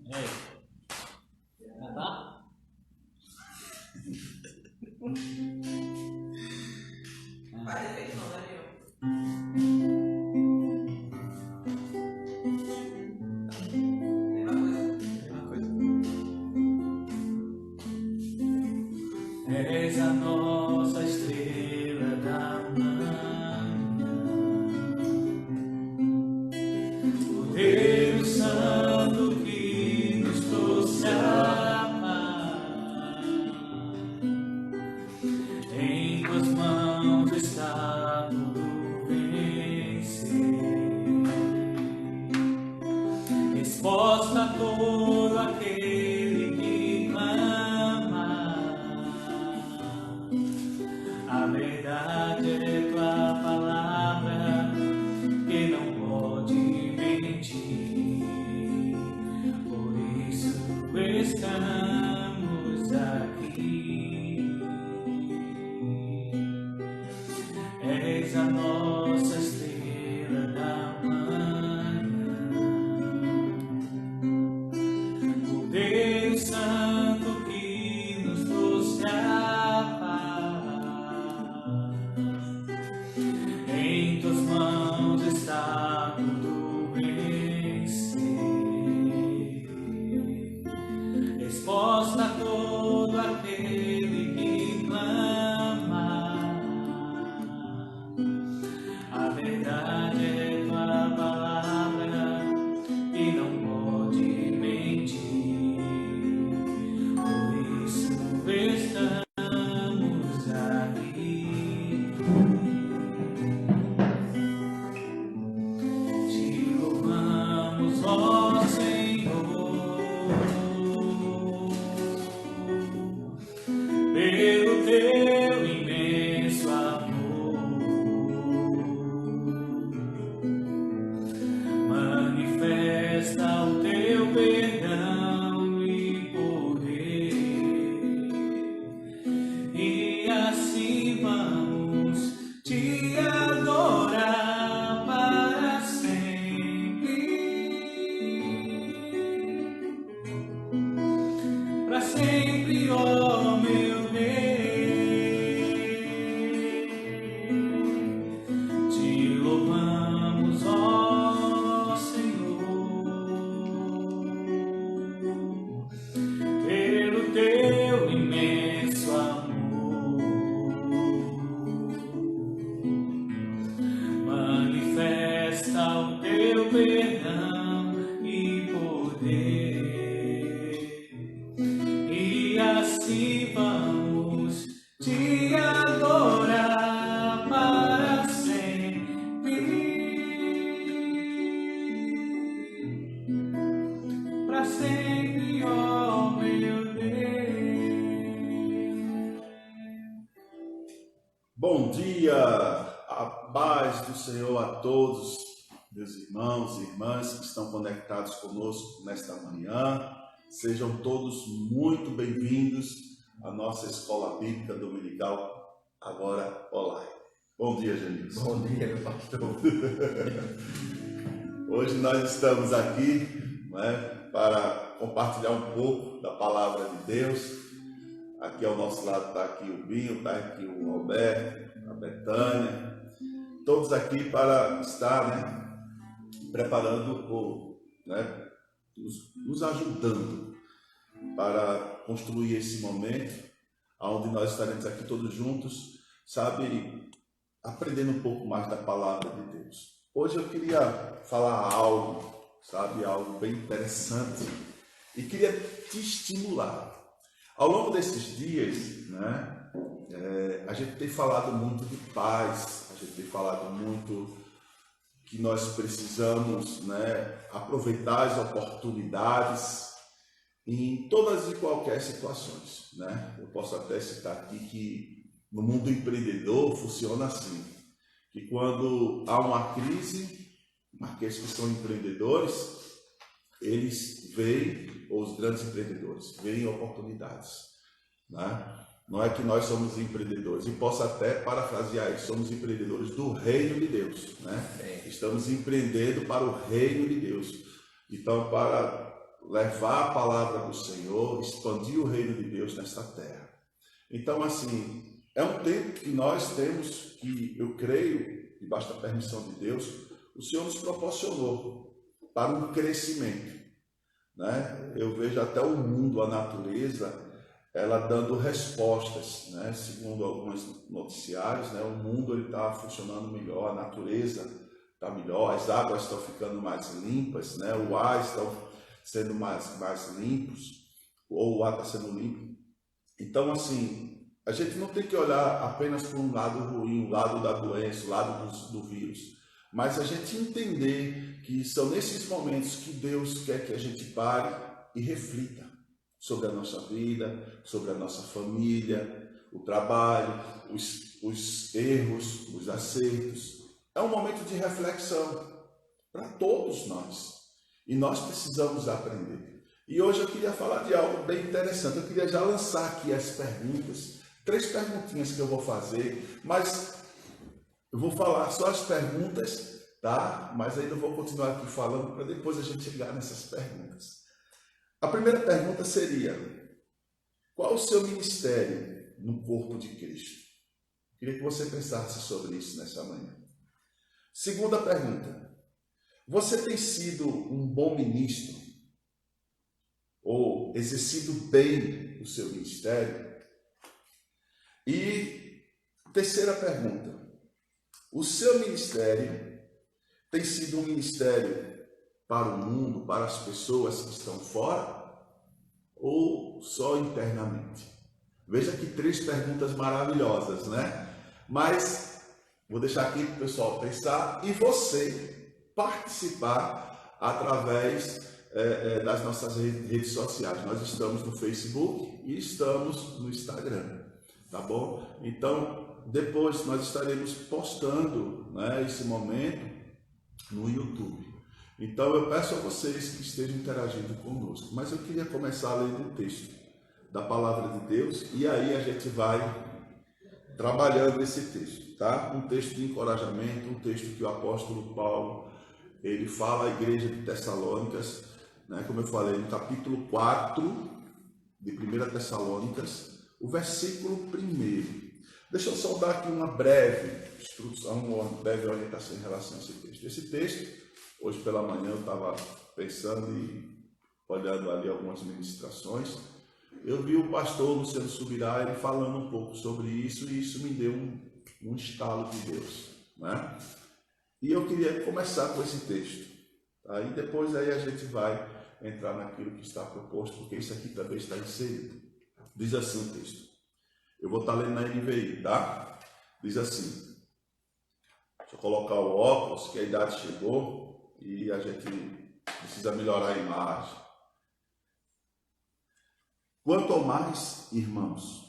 Já tá? Faz efeito não, né, meu? Mesma coisa. És a nossa estrela da manhã, o Deus Santo que nos trouxe a paz. Em tuas mãos está tudo vencer. Resposta a todo aquele que clama. A verdade é tua palavra que não pode mentir. Por isso estamos aqui. És a nossa estrela da manhã, o Deus Santo que nos trouxe a paz. Em tuas mãos está tudo vencer. Resposta a todo aquele que clama. A verdade é tua palavra que não pode mentir. Por isso estamos aqui. Te louvamos, ó Senhor, pelo teu imenso amor. Manifesta o teu perdão e poder, e assim vamos te adorar para sempre. Para sempre, ó meu Rei, te louvamos, ó Senhor, pelo teu imenso amor. Manifesta o teu perdão e poder, e assim vamos te adorar para sempre. Para sempre, ó meu Deus. Bom dia, a paz do Senhor a todos, meus irmãos e irmãs que estão conectados conosco nesta manhã. Sejam todos muito bem-vindos à nossa Escola Bíblica Dominical, agora online. Bom dia, Genilson. Bom dia, meu pastor. Hoje nós estamos aqui, para compartilhar um pouco da Palavra de Deus. Aqui ao nosso lado está aqui o Binho, está aqui o Alberto, a Betânia, todos aqui para estar preparando, nos ajudando para construir esse momento, onde nós estaremos aqui todos juntos, aprendendo um pouco mais da Palavra de Deus. Hoje eu queria falar algo bem interessante e queria te estimular. Ao longo desses dias, a gente tem falado muito de paz, a gente tem falado muito que nós precisamos, aproveitar as oportunidades em todas e qualquer situações, Eu posso até citar aqui que no mundo empreendedor funciona assim, que quando há uma crise, aqueles que são empreendedores, eles veem, ou os grandes empreendedores, veem oportunidades, Não é que nós somos empreendedores, e posso até parafrasear isso, somos empreendedores do reino de Deus, Estamos empreendendo para o reino de Deus. Então, para levar a palavra do Senhor, expandir o reino de Deus nesta terra. Então, assim, é um tempo que nós temos, que eu creio, debaixo da permissão de Deus, o Senhor nos proporcionou para um crescimento, né? Eu vejo até o mundo, a natureza, ela dando respostas, né? Segundo alguns noticiários, né? O mundo está funcionando melhor, a natureza está melhor, as águas estão ficando mais limpas, né? O ar está sendo mais limpos, ou o ar está sendo limpo. Então, assim, a gente não tem que olhar apenas para um lado ruim, o lado da doença, o lado do vírus, mas a gente entender que são nesses momentos que Deus quer que a gente pare e reflita sobre a nossa vida, sobre a nossa família, o trabalho, os erros, os acertos. É um momento de reflexão para todos nós. E nós precisamos aprender. E hoje eu queria falar de algo bem interessante. Eu queria já lançar aqui as perguntas. 3 perguntinhas que eu vou fazer, mas eu vou falar só as perguntas, tá? Mas ainda vou continuar aqui falando para depois a gente chegar nessas perguntas. A primeira pergunta seria: qual o seu ministério no corpo de Cristo? Queria que você pensasse sobre isso nessa manhã. Segunda pergunta: você tem sido um bom ministro? Ou exercido bem o seu ministério? E terceira pergunta: o seu ministério tem sido um ministério para o mundo, para as pessoas que estão fora, ou só internamente? Veja que 3 perguntas maravilhosas, né? Mas vou deixar aqui para o pessoal pensar e você participar através das nossas redes sociais. Nós estamos no Facebook e estamos no Instagram, tá bom? Então, depois nós estaremos postando, né, esse momento no YouTube. Então, eu peço a vocês que estejam interagindo conosco. Mas eu queria começar lendo o texto da Palavra de Deus e aí a gente vai trabalhando esse texto, tá? Um texto de encorajamento, um texto que o apóstolo Paulo, ele fala à igreja de Tessalônicas, né? Como eu falei, no capítulo 4 de 1 Tessalônicas, o versículo 1. Deixa eu só dar aqui uma breve instrução, uma breve orientação em relação a esse texto. Esse texto, hoje pela manhã eu estava pensando e olhando ali algumas ministrações, eu vi o pastor Luciano Subirá, ele falando um pouco sobre isso, e isso me deu um estalo de Deus, né? E eu queria começar com esse texto. Aí depois aí a gente vai entrar naquilo que está proposto, porque isso aqui também está inserido. Diz assim o texto. Eu vou estar lendo na NVI, tá? Diz assim. Deixa eu colocar o óculos, que a idade chegou e a gente precisa melhorar a imagem. Quanto ao mais, irmãos,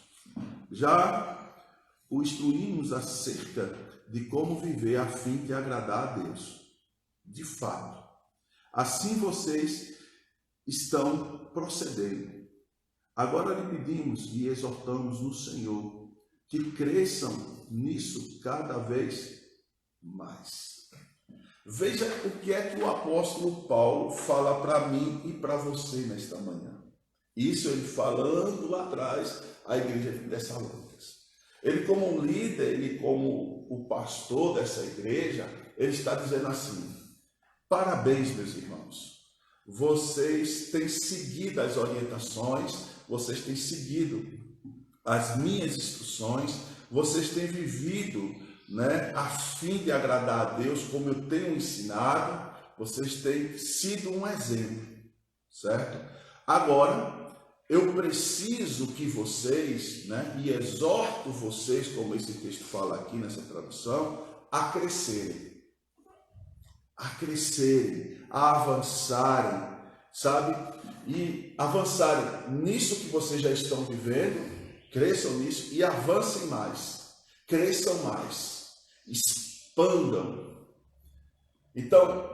já o instruímos acerca de como viver a fim de agradar a Deus. De fato, assim vocês estão procedendo. Agora lhe pedimos e exortamos no Senhor que cresçam nisso cada vez mais. Veja o que é que o apóstolo Paulo fala para mim e para você nesta manhã. Isso ele falando lá atrás à igreja de Tessalônicas. Ele como um líder, ele como o pastor dessa igreja, ele está dizendo assim: parabéns, meus irmãos. Vocês têm seguido as orientações, vocês têm seguido as minhas instruções, vocês têm vivido, né, a fim de agradar a Deus, como eu tenho ensinado, vocês têm sido um exemplo, certo? Agora, eu preciso que vocês, né, e exorto vocês, como esse texto fala aqui nessa tradução, a crescerem, a avançarem, sabe? E avançarem nisso que vocês já estão vivendo, cresçam nisso e avancem mais, cresçam mais, expandam. Então,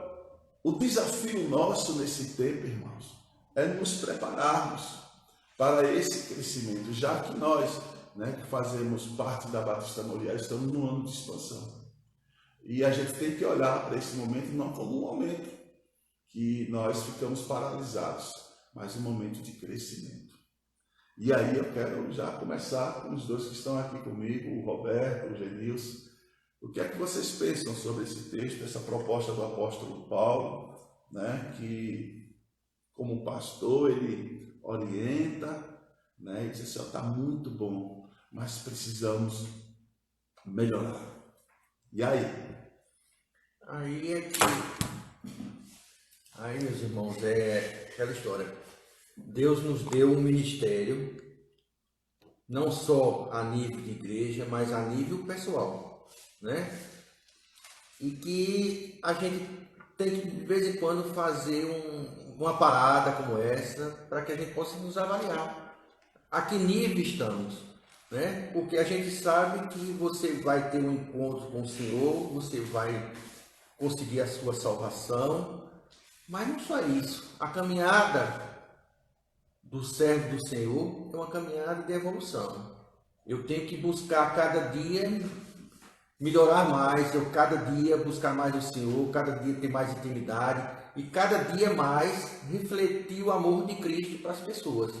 o desafio nosso nesse tempo, irmãos, é nos prepararmos para esse crescimento, já que nós, né, que fazemos parte da Batista Moriá, estamos num ano de expansão. E a gente tem que olhar para esse momento não como um momento que nós ficamos paralisados, mas um momento de crescimento. E aí eu quero já começar com os dois que estão aqui comigo, o Roberto, o Genilson. O que é que vocês pensam sobre esse texto, essa proposta do apóstolo Paulo, né, que como pastor ele orienta, né, e diz assim, está muito bom, mas precisamos melhorar. E aí? Aí, meus irmãos, é aquela história. Deus nos deu um ministério, não só a nível de igreja, mas a nível pessoal, né? E que a gente tem que, de vez em quando, fazer uma parada como essa, para que a gente possa nos avaliar. A que nível estamos, né? Porque a gente sabe que você vai ter um encontro com o Senhor, você vai conseguir a sua salvação, mas não só isso. A caminhada do servo do Senhor é uma caminhada de evolução. Eu tenho que buscar cada dia melhorar mais, eu cada dia buscar mais o Senhor, cada dia ter mais intimidade e cada dia mais refletir o amor de Cristo para as pessoas,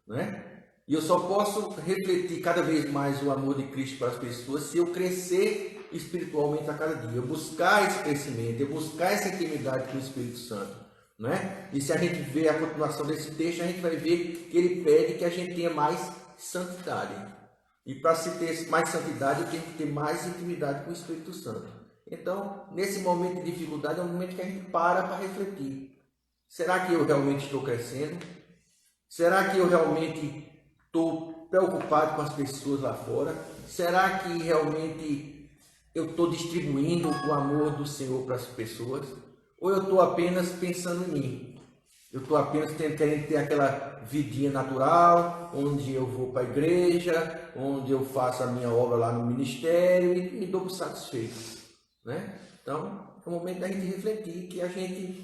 né? E eu só posso refletir cada vez mais o amor de Cristo para as pessoas se eu crescer espiritualmente a cada dia, eu buscar esse crescimento, eu buscar essa intimidade com o Espírito Santo, né? E se a gente ver a continuação desse texto, a gente vai ver que ele pede que a gente tenha mais santidade. E para se ter mais santidade, eu tenho que ter mais intimidade com o Espírito Santo. Então, nesse momento de dificuldade, é um momento que a gente para refletir. Será que eu realmente estou crescendo? Será que eu realmente estou preocupado com as pessoas lá fora? Será que realmente eu estou distribuindo o amor do Senhor para as pessoas? Ou eu estou apenas pensando em mim? Eu estou apenas querendo ter aquela vidinha natural, onde eu vou para a igreja, onde eu faço a minha obra lá no ministério e me dou por satisfeito, né? Então, é o momento da gente refletir que a gente,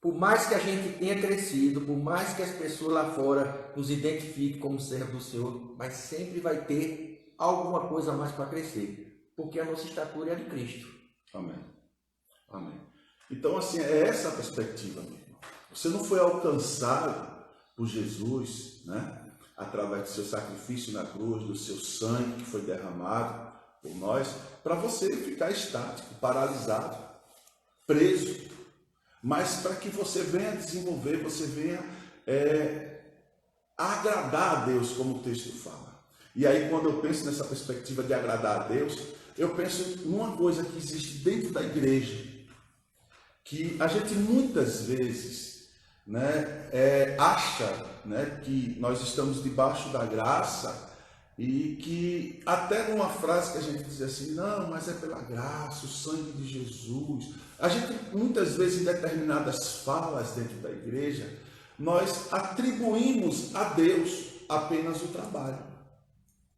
por mais que a gente tenha crescido, por mais que as pessoas lá fora nos identifiquem como servo do Senhor, mas sempre vai ter alguma coisa a mais para crescer, porque a nossa estatura é a de Cristo. Amém. Amém. Então, assim, é essa a perspectiva, meu irmão. Você não foi alcançado por Jesus, né? Através do seu sacrifício na cruz, do seu sangue que foi derramado por nós, para você ficar estático, paralisado, preso. Mas para que você venha desenvolver, você venha agradar a Deus, como o texto fala. E aí, quando eu penso nessa perspectiva de agradar a Deus, eu penso numa coisa que existe dentro da igreja, que a gente muitas vezes, né, acha, né, que nós estamos debaixo da graça e que até numa frase que a gente diz assim, não, mas é pela graça, o sangue de Jesus. A gente muitas vezes em determinadas falas dentro da igreja, nós atribuímos a Deus apenas o trabalho,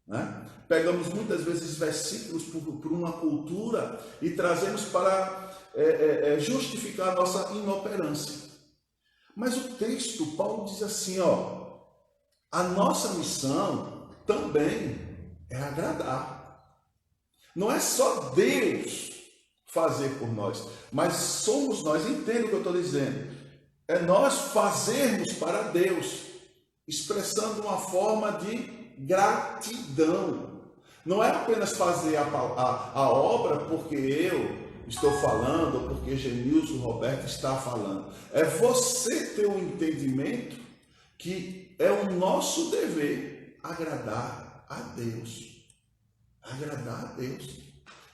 né? Pegamos muitas vezes versículos por uma cultura e trazemos para justificar a nossa inoperância. Mas o texto, Paulo diz assim, ó, a nossa missão também é agradar. Não é só Deus fazer por nós, mas somos nós, entenda o que eu estou dizendo, é nós fazermos para Deus, expressando uma forma de gratidão. Não é apenas fazer a obra porque eu estou falando, ou porque Genilson Roberto está falando. É você ter o entendimento que é o nosso dever agradar a Deus. Agradar a Deus.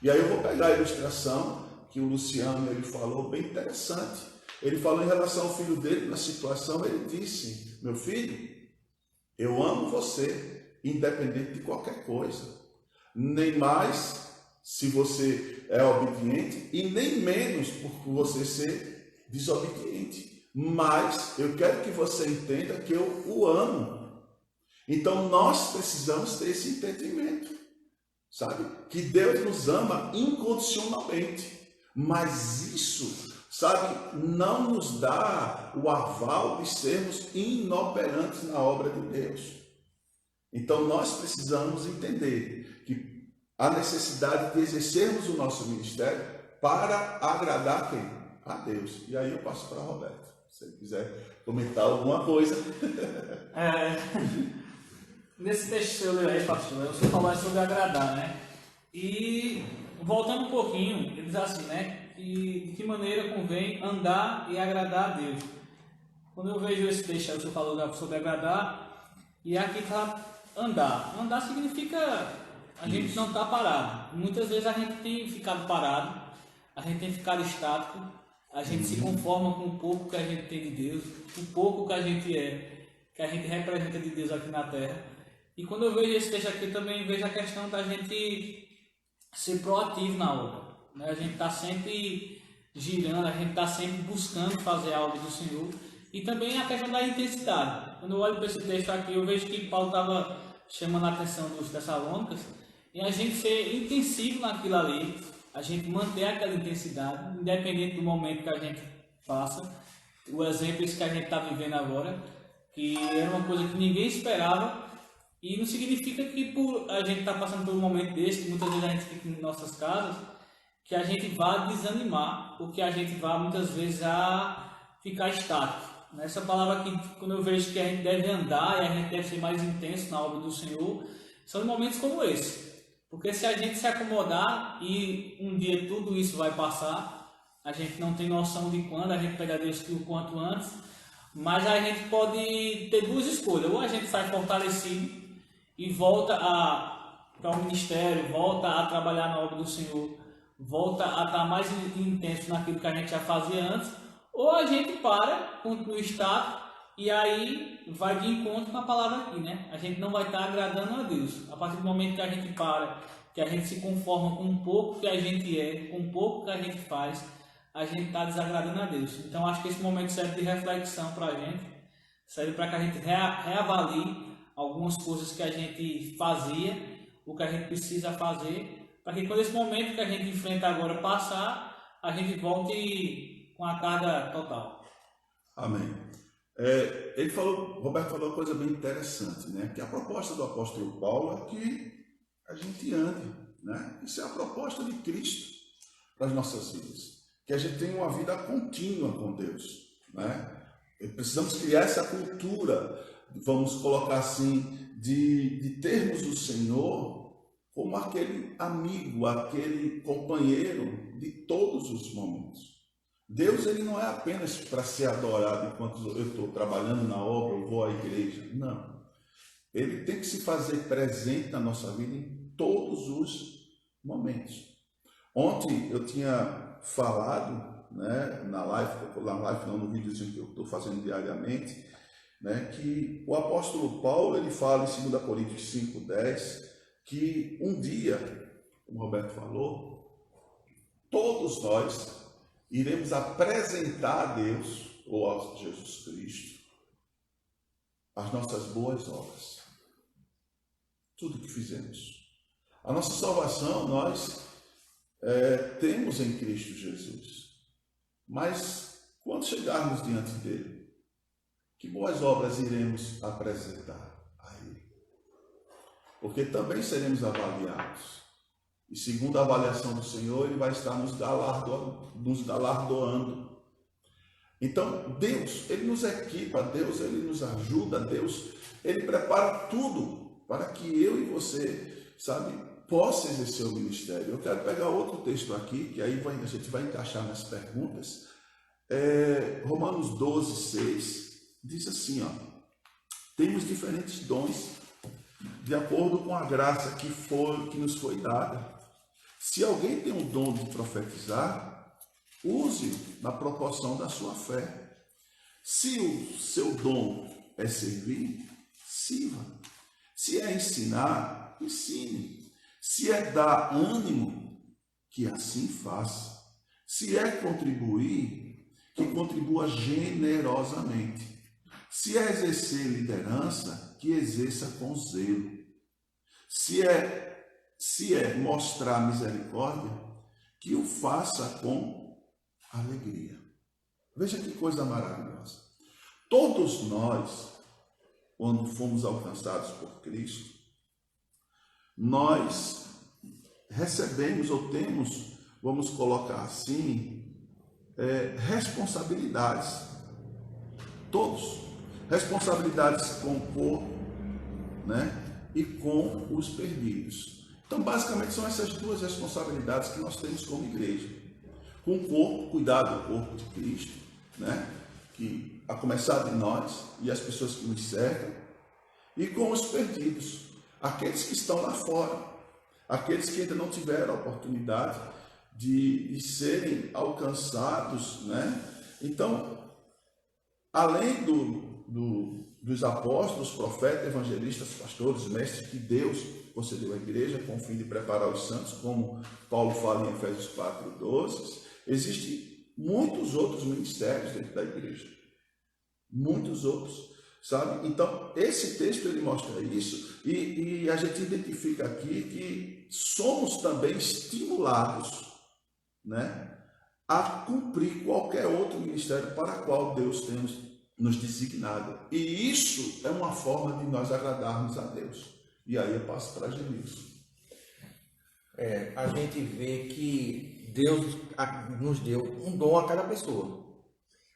E aí eu vou pegar a ilustração que o Luciano ele falou, bem interessante. Ele falou em relação ao filho dele, na situação, ele disse, meu filho, eu amo você, independente de qualquer coisa. Nem mais se você é obediente e nem menos por você ser desobediente. Mas eu quero que você entenda que eu o amo. Então nós precisamos ter esse entendimento, sabe? Que Deus nos ama incondicionalmente. Mas isso, sabe, não nos dá o aval de sermos inoperantes na obra de Deus. Então nós precisamos entender que a necessidade de exercermos o nosso ministério para agradar quem? A Deus. E aí eu passo para Roberto. Se ele quiser comentar alguma coisa. Nesse texto que eu li aí, pastor, você falou sobre agradar, né? E voltando um pouquinho, ele diz assim, né? Que, de que maneira convém andar e agradar a Deus. Quando eu vejo esse texto aí, você falou sobre agradar, e aqui está andar. Andar significa a gente não estar parado. Muitas vezes a gente tem ficado parado, a gente tem ficado estático, a gente se conforma com o pouco que a gente tem de Deus, o pouco que a gente é, que a gente representa de Deus aqui na Terra. E quando eu vejo esse texto aqui, também vejo a questão da gente ser proativo na obra, né? A gente está sempre girando, a gente está sempre buscando fazer algo do Senhor. E também a questão da intensidade. Quando eu olho para esse texto aqui, eu vejo que Paulo estava chamando a atenção dos Tessalônicas em a gente ser intensivo naquilo ali, a gente manter aquela intensidade, independente do momento que a gente passa. O exemplo é esse que a gente está vivendo agora, que era uma coisa que ninguém esperava. E não significa que por a gente estar passando por um momento desse, que muitas vezes a gente fica em nossas casas, que a gente vá desanimar, ou que a gente vá muitas vezes a ficar estático. Essa palavra aqui, quando eu vejo que a gente deve andar e a gente deve ser mais intenso na obra do Senhor, são em momentos como esse. Porque se a gente se acomodar e um dia tudo isso vai passar, a gente não tem noção de quando, a gente pega Deus o quanto antes, mas a gente pode ter duas escolhas: ou a gente sai fortalecido e volta para o ministério, volta a trabalhar na obra do Senhor, volta a estar mais intenso naquilo que a gente já fazia antes, ou a gente para, continua estático e aí vai de encontro com a palavra aqui, né? A gente não vai estar agradando a Deus. A partir do momento que a gente para, que a gente se conforma com um pouco que a gente é, com um pouco que a gente faz, a gente está desagradando a Deus. Então acho que esse momento serve de reflexão para a gente, serve para que a gente reavalie algumas coisas que a gente fazia, o que a gente precisa fazer, para que quando esse momento que a gente enfrenta agora passar, a gente volte com a carga total. Amém. Roberto falou uma coisa bem interessante, né? Que a proposta do apóstolo Paulo é que a gente ande, né? Isso é a proposta de Cristo para as nossas vidas, que a gente tenha uma vida contínua com Deus, né? E precisamos criar essa cultura, vamos colocar assim, de termos o Senhor como aquele amigo, aquele companheiro de todos os momentos. Deus, ele não é apenas para ser adorado enquanto eu estou trabalhando na obra, eu vou à igreja. Não. Ele tem que se fazer presente na nossa vida em todos os momentos. Ontem eu tinha falado, né, no vídeo que eu estou fazendo diariamente, né, que o apóstolo Paulo, ele fala em 2 Coríntios 5:10, que um dia, como o Roberto falou, todos nós iremos apresentar a Deus, ou a Jesus Cristo, as nossas boas obras. Tudo que fizemos. A nossa salvação nós temos em Cristo Jesus. Mas quando chegarmos diante dele, que boas obras iremos apresentar a ele? Porque também seremos avaliados. E segundo a avaliação do Senhor, ele vai estar nos galardoando. Então, Deus, ele nos equipa, Deus, ele nos ajuda, Deus, ele prepara tudo para que eu e você, possa exercer o ministério. Eu quero pegar outro texto aqui, que aí a gente vai encaixar nas perguntas. Romanos 12:6 diz assim, temos diferentes dons de acordo com a graça que nos foi dada. Se alguém tem um dom de profetizar, use na proporção da sua fé. Se o seu dom é servir, sirva. Se é ensinar, ensine. Se é dar ânimo, que assim faça. Se é contribuir, que contribua generosamente. Se é exercer liderança, que exerça com zelo. Se é mostrar misericórdia, que o faça com alegria. Veja que coisa maravilhosa. Todos nós, quando fomos alcançados por Cristo, nós recebemos ou temos, vamos colocar assim, responsabilidades. Todos. Responsabilidades com o corpo, né? E com os perdidos. Então, basicamente, são essas duas responsabilidades que nós temos como igreja. Com o corpo, cuidar do corpo de Cristo, né? Que, a começar de nós e as pessoas que nos cercam, e com os perdidos, aqueles que estão lá fora, aqueles que ainda não tiveram a oportunidade de serem alcançados, né? Então, além dos apóstolos, profetas, evangelistas, pastores, mestres que Deus concedeu à igreja com o fim de preparar os santos, como Paulo fala em Efésios 4:12, existem muitos outros ministérios dentro da igreja. Muitos outros, sabe? Então, esse texto ele mostra isso e a gente identifica aqui que somos também estimulados, né, a cumprir qualquer outro ministério para o qual Deus tem nos designado. E isso é uma forma de nós agradarmos a Deus. E aí eu passo para Genilson. A gente vê que Deus nos deu um dom a cada pessoa,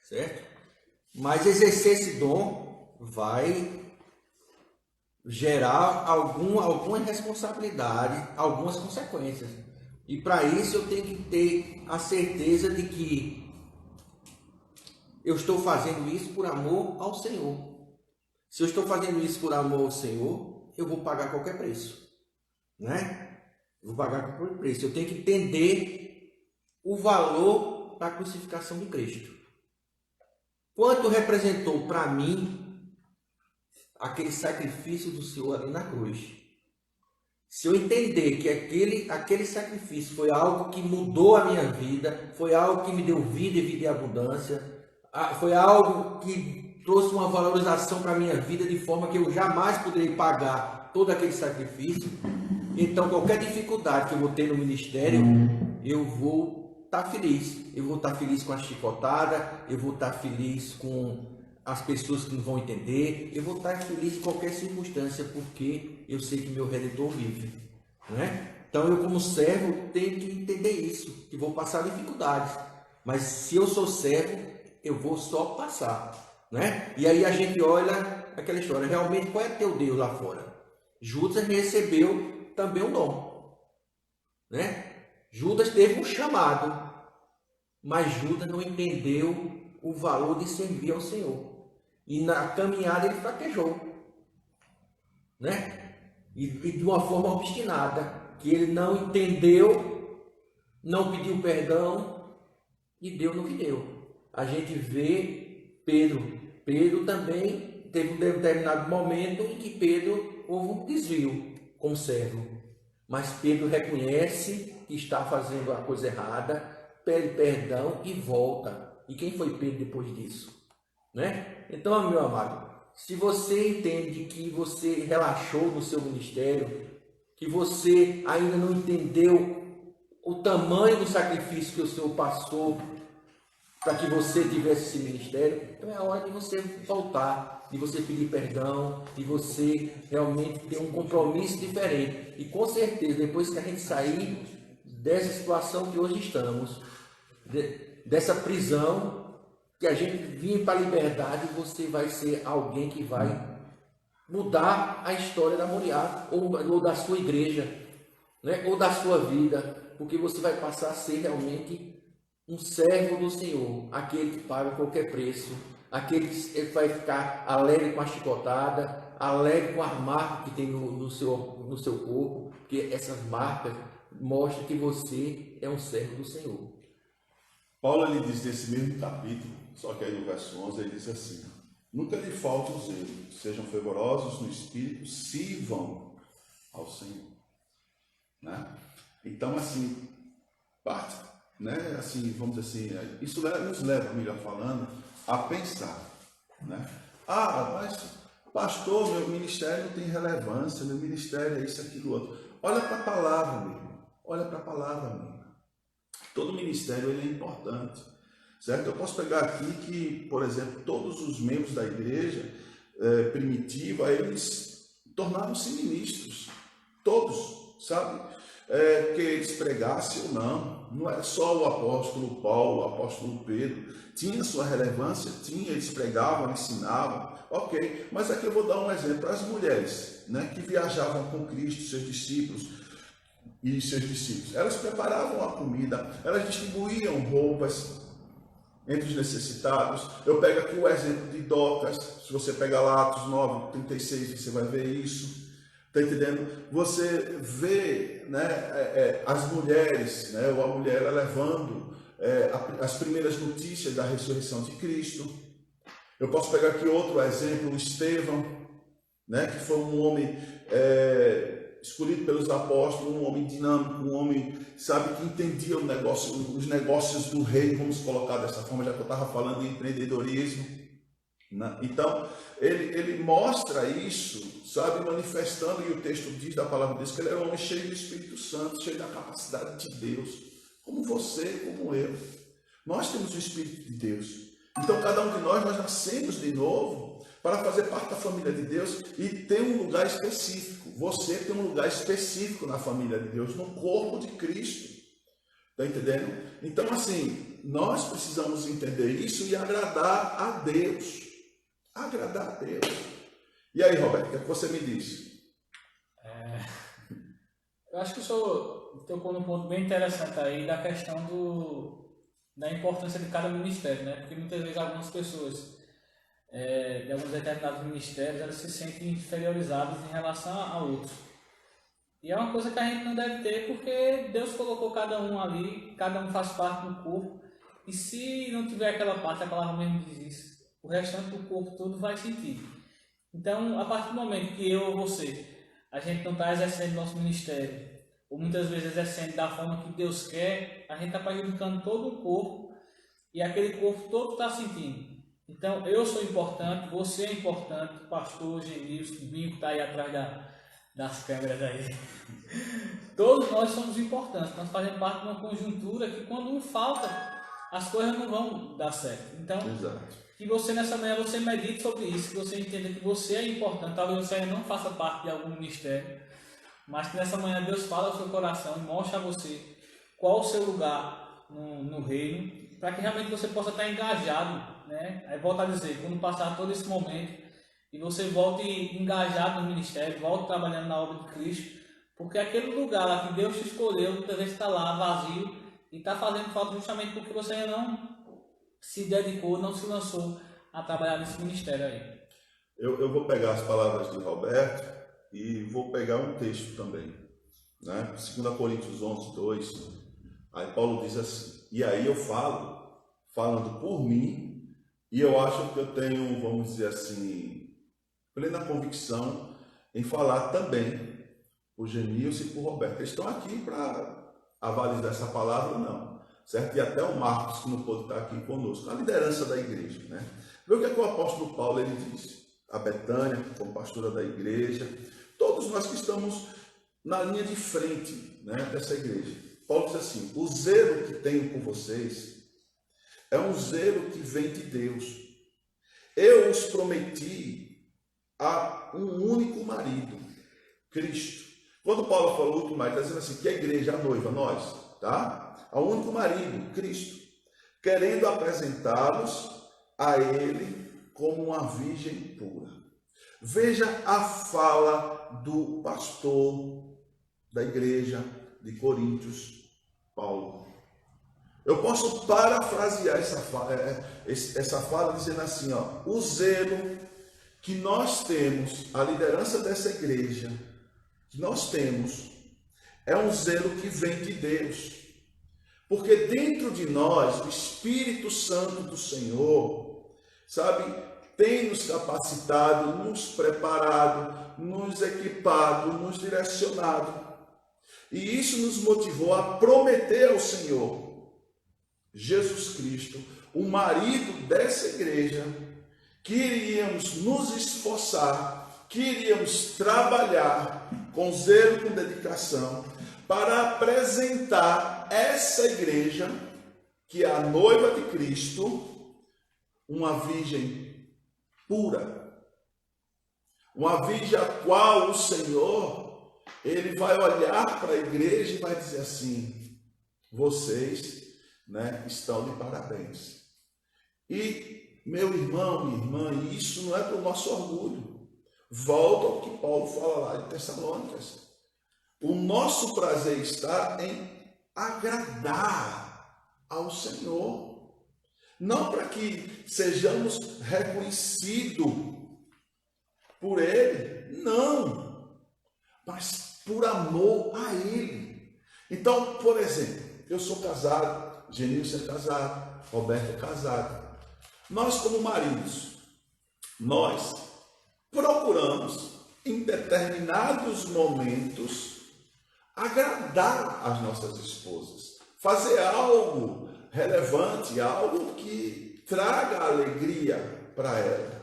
certo? Mas exercer esse dom vai gerar alguma responsabilidade, algumas consequências. E para isso eu tenho que ter a certeza de que eu estou fazendo isso por amor ao Senhor. Se eu estou fazendo isso por amor ao Senhor, eu vou pagar qualquer preço, né? Vou pagar qualquer preço. Eu tenho que entender o valor da crucificação de Cristo. Quanto representou para mim aquele sacrifício do Senhor ali na cruz? Se eu entender que aquele sacrifício foi algo que mudou a minha vida, foi algo que me deu vida e vida em abundância, foi algo que trouxe uma valorização para a minha vida de forma que eu jamais poderei pagar todo aquele sacrifício, então qualquer dificuldade que eu vou ter no ministério, eu vou estar feliz. Eu vou estar feliz com a chicotada, eu vou estar feliz com as pessoas que não vão entender, eu vou estar feliz em qualquer circunstância, porque eu sei que meu Redentor vive, né? Então eu, como servo, tenho que entender isso, que vou passar dificuldades, mas se eu sou servo, eu vou só passar, né? E aí a gente olha aquela história, realmente qual é teu Deus lá fora? Judas recebeu também um dom, né? Judas teve um chamado, mas Judas não entendeu o valor de servir ao Senhor. E na caminhada ele fraquejou, né? E de uma forma obstinada, que ele não entendeu, não pediu perdão e deu no que deu. A gente vê Pedro também teve um determinado momento em que Pedro houve um desvio como servo. Mas Pedro reconhece que está fazendo a coisa errada, pede perdão e volta. E quem foi Pedro depois disso? Né? Então, meu amado, se você entende que você relaxou no seu ministério, que você ainda não entendeu o tamanho do sacrifício que o Senhor passou para que você tivesse esse ministério, então é a hora de você voltar, de você pedir perdão, de você realmente ter um compromisso diferente. E com certeza, depois que a gente sair dessa situação que hoje estamos, dessa prisão, que a gente vinha para a liberdade, você vai ser alguém que vai mudar a história da Moriá, ou da sua igreja, né? Ou da sua vida, porque você vai passar a ser realmente um servo do Senhor, aquele que paga qualquer preço, aquele que vai ficar alegre com a chicotada, alegre com as marcas que tem no seu corpo, porque essas marcas mostram que você é um servo do Senhor. Paulo ele diz nesse mesmo capítulo, só que aí no verso 11 ele diz assim: nunca lhe falte o zelo, sejam fervorosos no espírito, sirvam ao Senhor, né? Então assim, parte, né? Assim, vamos dizer assim, isso nos leva, melhor falando, a pensar, né? Mas pastor, meu ministério não tem relevância, meu ministério é isso, aquilo, outro. Olha para a palavra, meu irmão. Olha para a palavra, meu irmão. Todo ministério ele é importante, certo? Eu posso pegar aqui que, por exemplo, todos os membros da igreja primitiva, eles tornaram-se ministros, todos, sabe? Que eles pregassem ou não, não era só o apóstolo Paulo, o apóstolo Pedro. Tinha sua relevância, tinha, eles pregavam, ensinavam, ok. Mas aqui eu vou dar um exemplo para as mulheres, né, que viajavam com Cristo, seus discípulos e seus discípulos. Elas preparavam a comida, elas distribuíam roupas entre os necessitados. Eu pego aqui o exemplo de Docas. Se você pegar lá Atos 9, 36, você vai ver isso. Está entendendo? Você vê, né, as mulheres, né, ou a mulher levando as primeiras notícias da ressurreição de Cristo. Eu posso pegar aqui outro exemplo, o Estevão, né, que foi um homem escolhido pelos apóstolos, um homem dinâmico, um homem, sabe, que entendia os negócios do rei, vamos colocar dessa forma, já que eu estava falando em empreendedorismo. Né? Então, ele mostra isso, sabe, manifestando, e o texto diz da palavra de Deus, que ele era um homem cheio do Espírito Santo, cheio da capacidade de Deus, como você, como eu. Nós temos o Espírito de Deus. Então, cada um de nós nascemos de novo para fazer parte da família de Deus e ter um lugar específico. Você tem um lugar específico na família de Deus, no corpo de Cristo. Está entendendo? Então, assim, nós precisamos entender isso e agradar a Deus. Agradar a Deus. E aí, Roberto, o que é que você me diz? Eu acho que o senhor tocou num ponto bem interessante aí da questão da importância de cada ministério, né? Porque muitas vezes algumas pessoas de alguns determinados ministérios, elas se sentem inferiorizadas em relação a outros. E é uma coisa que a gente não deve ter, porque Deus colocou cada um ali, cada um faz parte do corpo, e se não tiver aquela parte, a palavra mesmo diz isso, o restante do corpo todo vai sentir. Então, a partir do momento que eu ou você, a gente não está exercendo nosso ministério, ou muitas vezes exercendo da forma que Deus quer, a gente está prejudicando todo o corpo, e aquele corpo todo está sentindo. Então, eu sou importante, você é importante, o pastor Genilson, o Binho que está aí atrás das câmeras aí. Todos nós somos importantes, nós fazemos parte de uma conjuntura que quando um falta, as coisas não vão dar certo. Então, Exato. que você nessa manhã você medite sobre isso, que você entenda que você é importante, talvez você ainda não faça parte de algum ministério, mas que nessa manhã Deus fala ao seu coração e mostre a você qual o seu lugar no reino, para que realmente você possa estar engajado, né? Aí volto a dizer, quando passar todo esse momento e você volte engajado no ministério, volte trabalhando na obra de Cristo, porque aquele lugar lá que Deus te escolheu, muitas vezes está lá vazio e está fazendo falta justamente porque você ainda não se dedicou, não se lançou a trabalhar nesse ministério aí. Eu vou pegar as palavras de Roberto e vou pegar um texto também, né? 2 Coríntios 11, 2. Aí Paulo diz assim, e aí eu falando por mim, e eu acho que eu tenho, vamos dizer assim, plena convicção em falar também por Genilson e por Roberto. Eles estão aqui para avalizar essa palavra, não, certo? E até o Marcos, que não pôde estar aqui conosco, a liderança da igreja, né? Vê o que é que o apóstolo Paulo ele diz. A Betânia, como pastora da igreja, todos nós que estamos na linha de frente, né, dessa igreja. Paulo diz assim, o zelo que tenho por vocês é um zelo que vem de Deus. Eu os prometi a um único marido, Cristo. Quando Paulo falou único marido, está dizendo assim, que a igreja, a noiva, nós, tá? A um único marido, Cristo. Querendo apresentá-los a ele como uma virgem pura. Veja a fala do pastor da igreja de Coríntios, Paulo. Eu posso parafrasear essa fala dizendo assim, ó, o zelo que nós temos, a liderança dessa igreja, que nós temos, é um zelo que vem de Deus. Porque dentro de nós, o Espírito Santo do Senhor, sabe, tem nos capacitado, nos preparado, nos equipado, nos direcionado. E isso nos motivou a prometer ao Senhor, Jesus Cristo, o marido dessa igreja, que iríamos nos esforçar, que iríamos trabalhar com zelo, com dedicação, para apresentar essa igreja, que é a noiva de Cristo, uma virgem pura, uma virgem a qual o Senhor, ele vai olhar para a igreja e vai dizer assim, vocês, né, estão de parabéns. E, meu irmão, minha irmã, isso não é para o nosso orgulho. Volta ao que Paulo fala lá em Tessalônicas. O nosso prazer está em agradar ao Senhor. Não para que sejamos reconhecidos por Ele, não, mas por amor a Ele. Então, por exemplo, eu sou casado, Genilson é casado, Roberto é casado. Nós, como maridos, nós procuramos, em determinados momentos, agradar as nossas esposas, fazer algo relevante, algo que traga alegria para ela.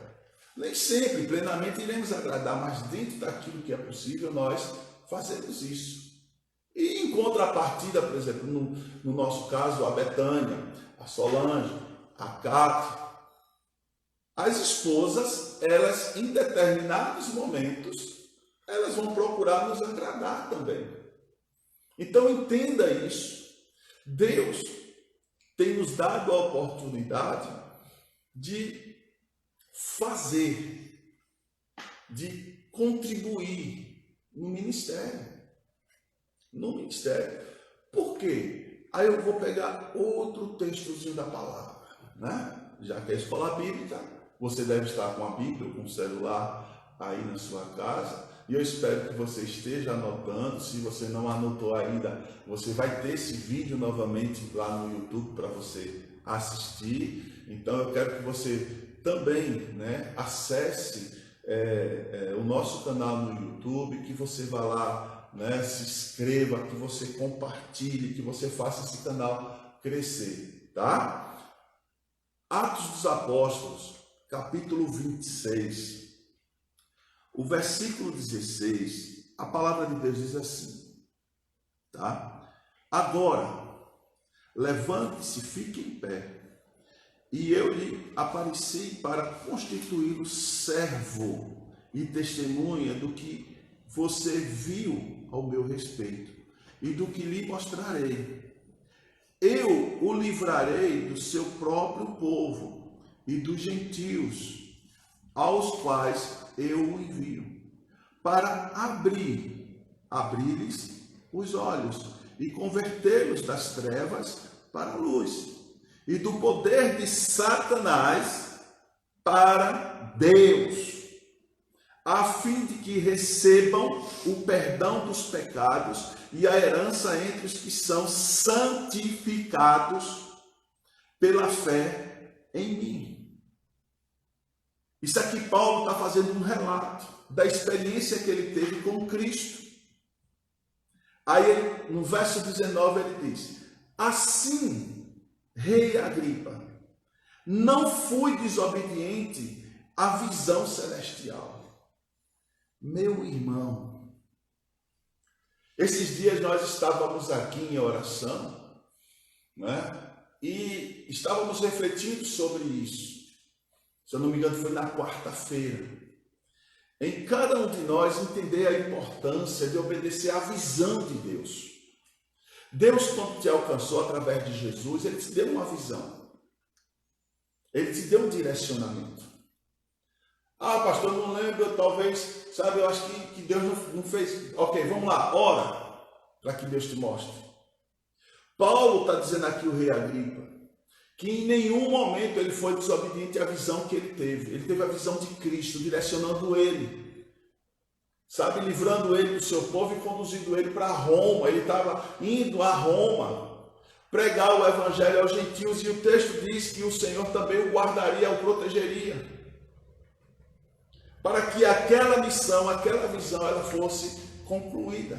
Nem sempre, plenamente, iremos agradar, mas dentro daquilo que é possível, nós fazemos isso. E em contrapartida, por exemplo, no nosso caso, a Betânia, a Solange, a Cátia, as esposas, elas, em determinados momentos, elas vão procurar nos agradar também. Então, entenda isso. Deus tem nos dado a oportunidade de fazer, de contribuir no ministério. No ministério. Por quê? Aí eu vou pegar outro textozinho da palavra, né? Já que é escola bíblica, você deve estar com a Bíblia ou com o celular aí na sua casa. E eu espero que você esteja anotando. Se você não anotou ainda, você vai ter esse vídeo novamente lá no YouTube para você assistir. Então eu quero que você também, né, acesse o nosso canal no YouTube, que você vá lá, né, se inscreva, que você compartilhe, que você faça esse canal crescer, tá? Atos dos Apóstolos, capítulo 26, o versículo 16, a palavra de Deus diz assim, tá? Agora, levante-se, fique em pé, e eu lhe apareci para constituí-lo servo e testemunha do que você viu ao meu respeito e do que lhe mostrarei. Eu o livrarei do seu próprio povo e dos gentios, aos quais eu o envio, para abrir-lhes os olhos e convertê-los das trevas para a luz, e do poder de Satanás para Deus, a fim de que recebam o perdão dos pecados e a herança entre os que são santificados pela fé em mim. Isso aqui Paulo está fazendo um relato da experiência que ele teve com Cristo. Aí no verso 19 ele diz, assim, Rei Agripa, não fui desobediente à visão celestial. Meu irmão, esses dias nós estávamos aqui em oração, né? E estávamos refletindo sobre isso. Se eu não me engano, foi na quarta-feira. Em cada um de nós entender a importância de obedecer à visão de Deus. Deus, quando te alcançou através de Jesus, Ele te deu uma visão. Ele te deu um direcionamento. Ah, pastor, não lembro, talvez, sabe, eu acho que Deus não fez. Ok, vamos lá, ora, para que Deus te mostre. Paulo está dizendo aqui, o rei Agripa, que em nenhum momento ele foi desobediente à visão que ele teve. Ele teve a visão de Cristo, direcionando ele. Sabe, livrando ele do seu povo e conduzindo ele para Roma. Ele estava indo a Roma, pregar o evangelho aos gentios, e o texto diz que o Senhor também o guardaria, o protegeria, para que aquela missão, aquela visão, ela fosse concluída.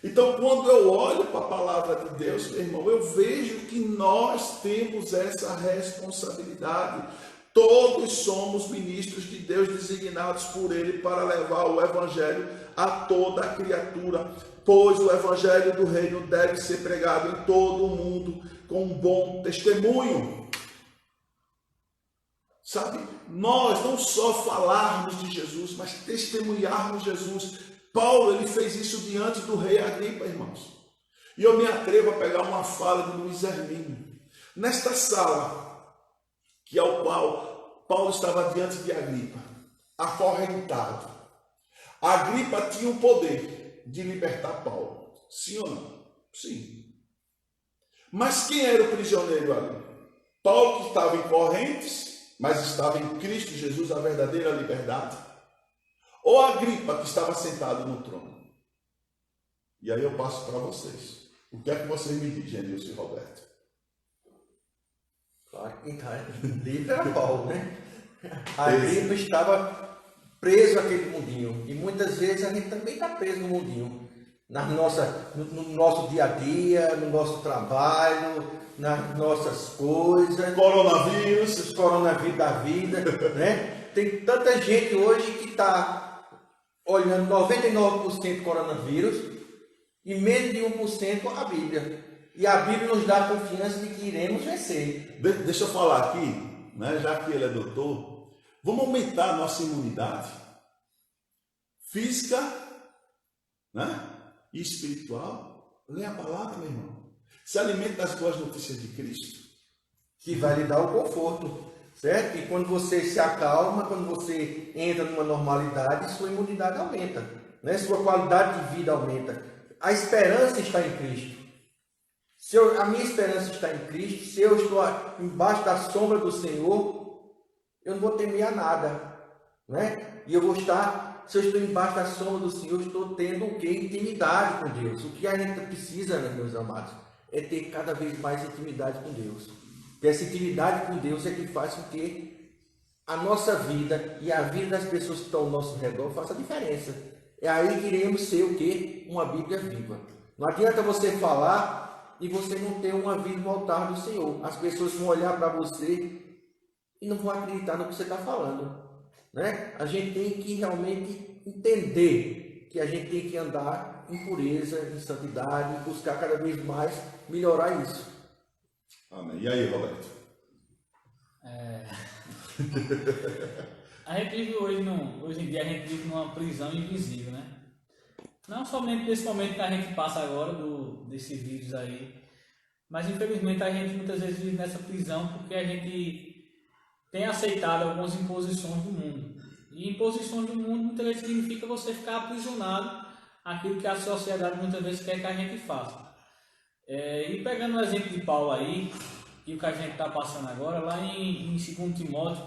Então, quando eu olho para a palavra de Deus, meu irmão, eu vejo que nós temos essa responsabilidade. Todos somos ministros de Deus designados por Ele para levar o Evangelho a toda a criatura, pois o Evangelho do Reino deve ser pregado em todo o mundo com um bom testemunho. Sabe, nós não só falarmos de Jesus, mas testemunharmos Jesus. Paulo, ele fez isso diante do rei Agripa, irmãos. E eu me atrevo a pegar uma fala de Luiz Hermínio. Nesta sala, que ao qual Paulo estava diante de Agripa, acorrentado. Agripa tinha o poder de libertar Paulo. Sim ou não? Sim. Mas quem era o prisioneiro ali? Paulo, que estava em correntes, mas estava em Cristo Jesus, a verdadeira liberdade? Ou Agripa, que estava sentado no trono? E aí eu passo para vocês. O que é que vocês me dizem, Nilson e Roberto? Claro que livre era Paulo, né? Agripa estava preso àquele mundinho. E muitas vezes a gente também está preso no mundinho. No nosso dia a dia, no nosso trabalho, nas nossas coisas. Coronavírus. Os coronavírus da vida, né? Tem tanta gente hoje que está olhando 99% coronavírus e menos de 1% a Bíblia. E a Bíblia nos dá a confiança de que iremos vencer. Deixa eu falar aqui, né, já que ele é doutor, vamos aumentar a nossa imunidade física, né, e espiritual. Leia a palavra, meu irmão. Se alimente das boas notícias de Cristo. Que vai lhe dar o conforto, certo? E quando você se acalma, quando você entra numa normalidade, sua imunidade aumenta, né? Sua qualidade de vida aumenta. A esperança está em Cristo. A minha esperança está em Cristo. Se eu estou embaixo da sombra do Senhor, eu não vou temer a nada, né? E eu vou estar, se eu estou embaixo da sombra do Senhor, eu estou tendo o quê? Intimidade com Deus. O que a gente precisa, né, meus amados, é ter cada vez mais intimidade com Deus. E essa intimidade com Deus é que faz com que a nossa vida e a vida das pessoas que estão ao nosso redor faça a diferença. É aí que iremos ser o quê? Uma Bíblia viva. Não adianta você falar e você não ter uma vida no altar do Senhor. As pessoas vão olhar para você e não vão acreditar no que você está falando, né? A gente tem que realmente entender que a gente tem que andar em pureza, em santidade, buscar cada vez mais melhorar isso. Amém. E aí, Roberto? A gente vive hoje em dia a gente vive numa prisão invisível, né? Não somente nesse momento que a gente passa agora desse vírus aí, mas infelizmente a gente muitas vezes vive nessa prisão porque a gente tem aceitado algumas imposições do mundo. E imposições do mundo muitas vezes significa você ficar aprisionado àquilo que a sociedade muitas vezes quer que a gente faça. E pegando o exemplo de Paulo aí, e o que a gente está passando agora, lá em 2 Timóteo,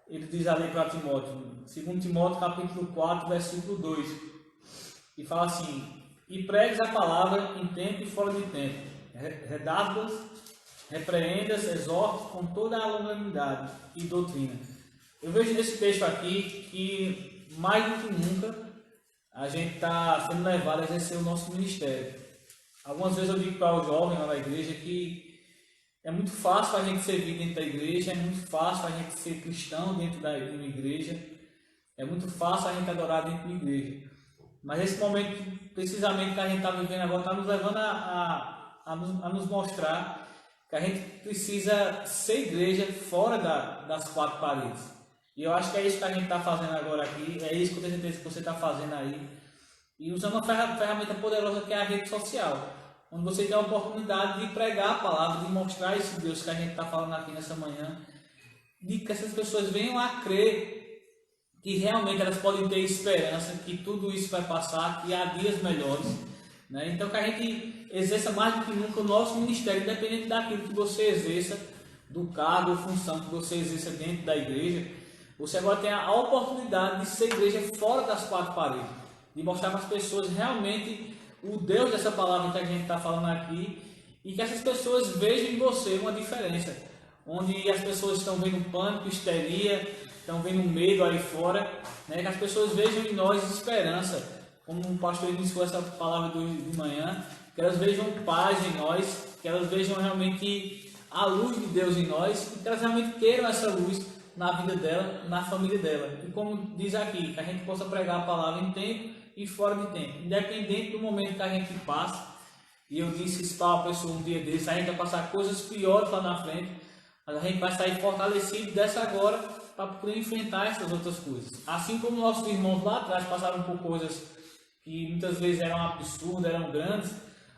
ele diz ali para Timóteo, 2 Timóteo capítulo 4, versículo 2, e fala assim: e pregues a palavra em tempo e fora de tempo, redargue-as, repreenda-as, exorte com toda a longanimidade e doutrina. Eu vejo nesse texto aqui que, mais do que nunca, a gente está sendo levado a exercer o nosso ministério. Algumas vezes eu digo para o jovem lá na igreja que é muito fácil a gente servir dentro da igreja, é muito fácil a gente ser cristão dentro da igreja, é muito fácil a gente adorar dentro da igreja. Mas esse momento, precisamente, que a gente está vivendo agora, está nos levando a nos mostrar que a gente precisa ser igreja fora das quatro paredes. E eu acho que é isso que a gente está fazendo agora aqui, é isso que eu tenho certeza que você está fazendo aí. E usando uma ferramenta poderosa que é a rede social, onde você tem a oportunidade de pregar a palavra, de mostrar esse Deus que a gente está falando aqui nessa manhã, de que essas pessoas venham a crer que realmente elas podem ter esperança, que tudo isso vai passar, que há dias melhores, né? Então que a gente exerça mais do que nunca o nosso ministério, independente daquilo que você exerça, do cargo ou função que você exerça dentro da igreja, você agora tem a oportunidade de ser igreja fora das quatro paredes, de mostrar para as pessoas realmente o Deus dessa palavra que a gente está falando aqui, e que essas pessoas vejam em você uma diferença, onde as pessoas estão vendo pânico, histeria, estão vendo medo aí fora, né? Que as pessoas vejam em nós esperança, como o pastor iniciou essa palavra de manhã, que elas vejam paz em nós, que elas vejam realmente a luz de Deus em nós, e que elas realmente queiram essa luz na vida dela, na família dela. E como diz aqui, que a gente possa pregar a palavra em tempo e fora de tempo, independente do momento que a gente passa. E eu disse isso para uma pessoa um dia desse: a gente vai passar coisas piores lá na frente, mas a gente vai sair fortalecido dessa agora para poder enfrentar essas outras coisas. Assim como nossos irmãos lá atrás passaram por coisas que muitas vezes eram absurdas, eram grandes,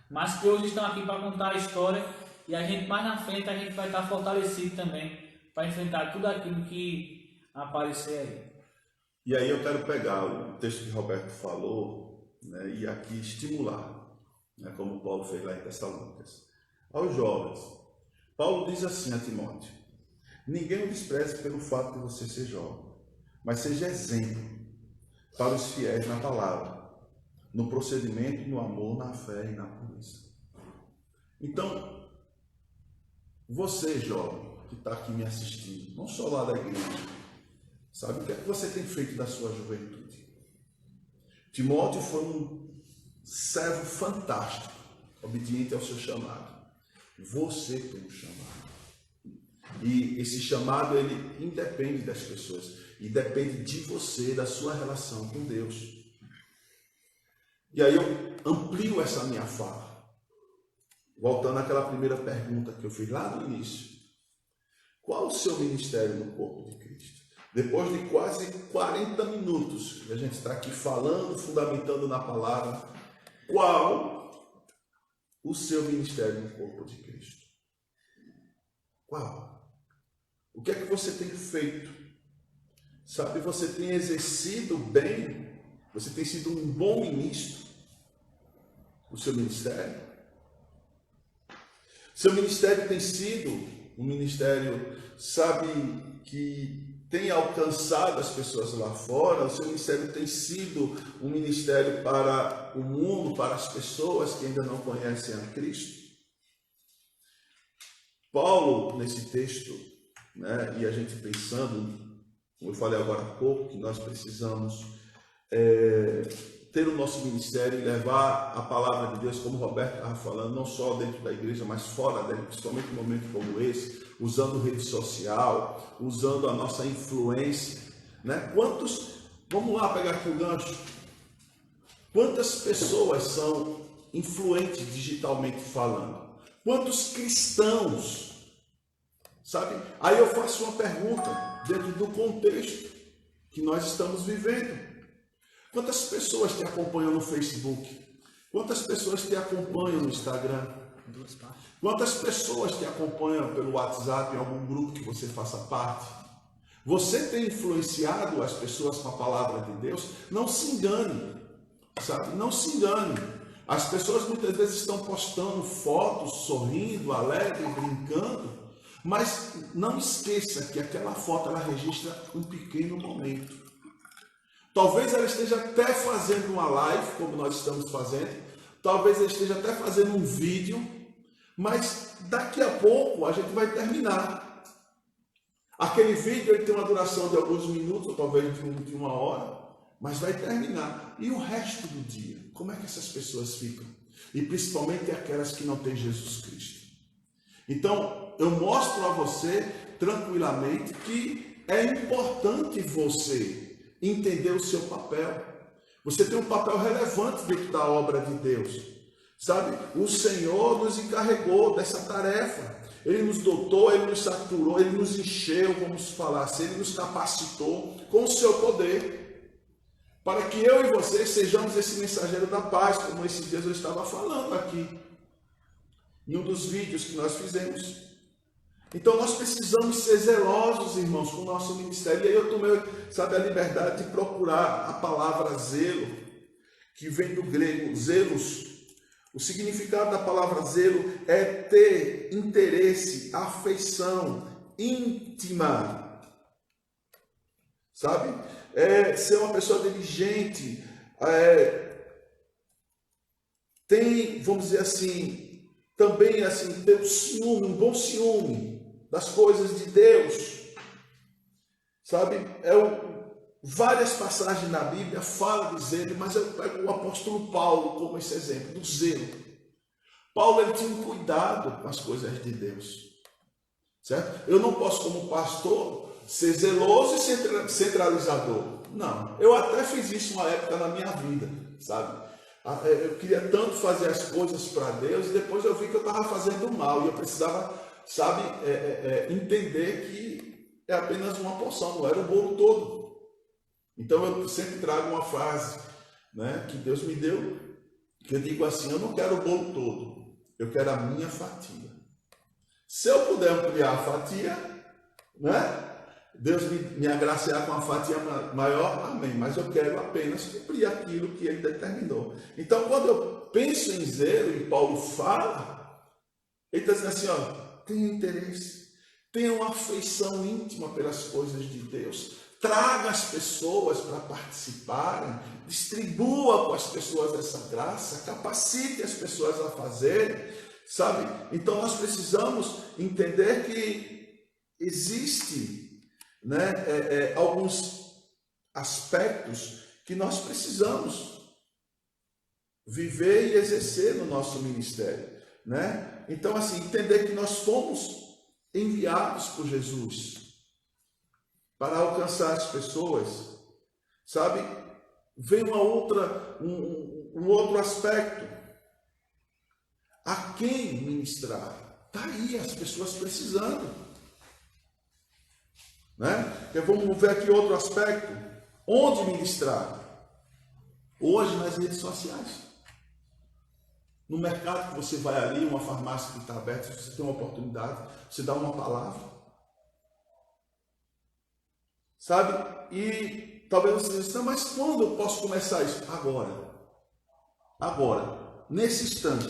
mas que hoje estão aqui para contar a história e a gente mais na frente a gente vai estar fortalecido também para enfrentar tudo aquilo que aparecer aí. E aí eu quero pegar o texto que Roberto falou, né, e aqui estimular, né, como Paulo fez lá em Tessalônicas, aos jovens. Paulo diz assim a Timóteo: ninguém o despreze pelo fato de você ser jovem, mas seja exemplo para os fiéis na palavra, no procedimento, no amor, na fé e na pureza. Então, você, jovem, que está aqui me assistindo, não só lá da igreja, sabe o que é que você tem feito da sua juventude? Timóteo foi um servo fantástico, obediente ao seu chamado. Você tem um chamado. E esse chamado, ele independe das pessoas. E depende de você, da sua relação com Deus. E aí eu amplio essa minha fala. Voltando àquela primeira pergunta que eu fiz lá no início. Qual o seu ministério no corpo de Cristo? Depois de quase 40 minutos que a gente está aqui falando, fundamentando na palavra, qual o seu ministério no corpo de Cristo? Qual? O que é que você tem feito? Sabe, você tem exercido bem? Você tem sido um bom ministro do seu ministério? Seu ministério tem sido um ministério, sabe, que tem alcançado as pessoas lá fora? O seu ministério tem sido um ministério para o mundo, para as pessoas que ainda não conhecem a Cristo? Paulo, nesse texto, né, e a gente pensando, como eu falei agora há pouco, que nós precisamos ter o nosso ministério e levar a palavra de Deus, como o Roberto estava falando, não só dentro da igreja, mas fora dela, principalmente em um momento como esse, usando rede social, usando a nossa influência, né? Vamos lá pegar aqui o gancho, quantas pessoas são influentes digitalmente falando? Quantos cristãos, sabe? Aí eu faço uma pergunta dentro do contexto que nós estamos vivendo. Quantas pessoas te acompanham no Facebook? Quantas pessoas te acompanham no Instagram? Quantas pessoas te acompanham pelo WhatsApp, em algum grupo que você faça parte? Você tem influenciado as pessoas com a palavra de Deus? Não se engane, sabe? Não se engane. As pessoas muitas vezes estão postando fotos, sorrindo, alegre, brincando, mas não esqueça que aquela foto ela registra um pequeno momento. Talvez ela esteja até fazendo uma live, como nós estamos fazendo, talvez ela esteja até fazendo um vídeo, mas daqui a pouco a gente vai terminar. Aquele vídeo ele tem uma duração de alguns minutos, ou talvez de uma hora, mas vai terminar. E o resto do dia, como é que essas pessoas ficam? E principalmente aquelas que não têm Jesus Cristo. Então, eu mostro a você, tranquilamente, que é importante você entender o seu papel. Você tem um papel relevante dentro da obra de Deus. Sabe? O Senhor nos encarregou dessa tarefa. Ele nos dotou, Ele nos saturou, Ele nos encheu, vamos falar assim, Ele nos capacitou com o seu poder. Para que eu e você sejamos esse mensageiro da paz, como esses dias eu estava falando aqui, em um dos vídeos que nós fizemos. Então nós precisamos ser zelosos, irmãos, com o nosso ministério. E aí eu tomei, sabe, a liberdade de procurar a palavra zelo, que vem do grego zelos. O significado da palavra zelo é ter interesse, afeição íntima, sabe? É ser uma pessoa diligente, tem, vamos dizer assim, também assim, ter um ciúme, um bom ciúme das coisas de Deus, sabe? Várias passagens na Bíblia falam de zelo, mas eu pego o apóstolo Paulo como esse exemplo do zelo. Paulo ele tinha um cuidado com as coisas de Deus, certo? Eu não posso, como pastor, ser zeloso e centralizador. Não, eu até fiz isso uma época na minha vida, sabe? Eu queria tanto fazer as coisas para Deus e depois eu vi que eu estava fazendo mal e eu precisava, sabe, entender que é apenas uma porção, não era o bolo todo. Então eu sempre trago uma frase, né, que Deus me deu que eu digo assim, eu não quero o bolo todo, eu quero a minha fatia. Se eu puder ampliar a fatia, né? Deus me agraciar com a fatia maior, amém. Mas eu quero apenas cumprir aquilo que Ele determinou. Então, quando eu penso em zelo, e Paulo fala, ele está dizendo assim, ó, tenha interesse, tenha uma afeição íntima pelas coisas de Deus, traga as pessoas para participarem, distribua com as pessoas essa graça, capacite as pessoas a fazerem, sabe? Então, nós precisamos entender que existe, né, alguns aspectos que nós precisamos viver e exercer no nosso ministério, né? Então, assim, entender que nós fomos enviados por Jesus para alcançar as pessoas, sabe? Vem um outro aspecto. A quem ministrar? Está aí as pessoas precisando. Né? Vamos ver aqui outro aspecto. Onde ministrar? Hoje nas redes sociais. No mercado que você vai ali, uma farmácia que está aberta, você tem uma oportunidade, você dá uma palavra. Sabe? E talvez você diga, mas quando eu posso começar isso? Agora. Agora. Nesse instante.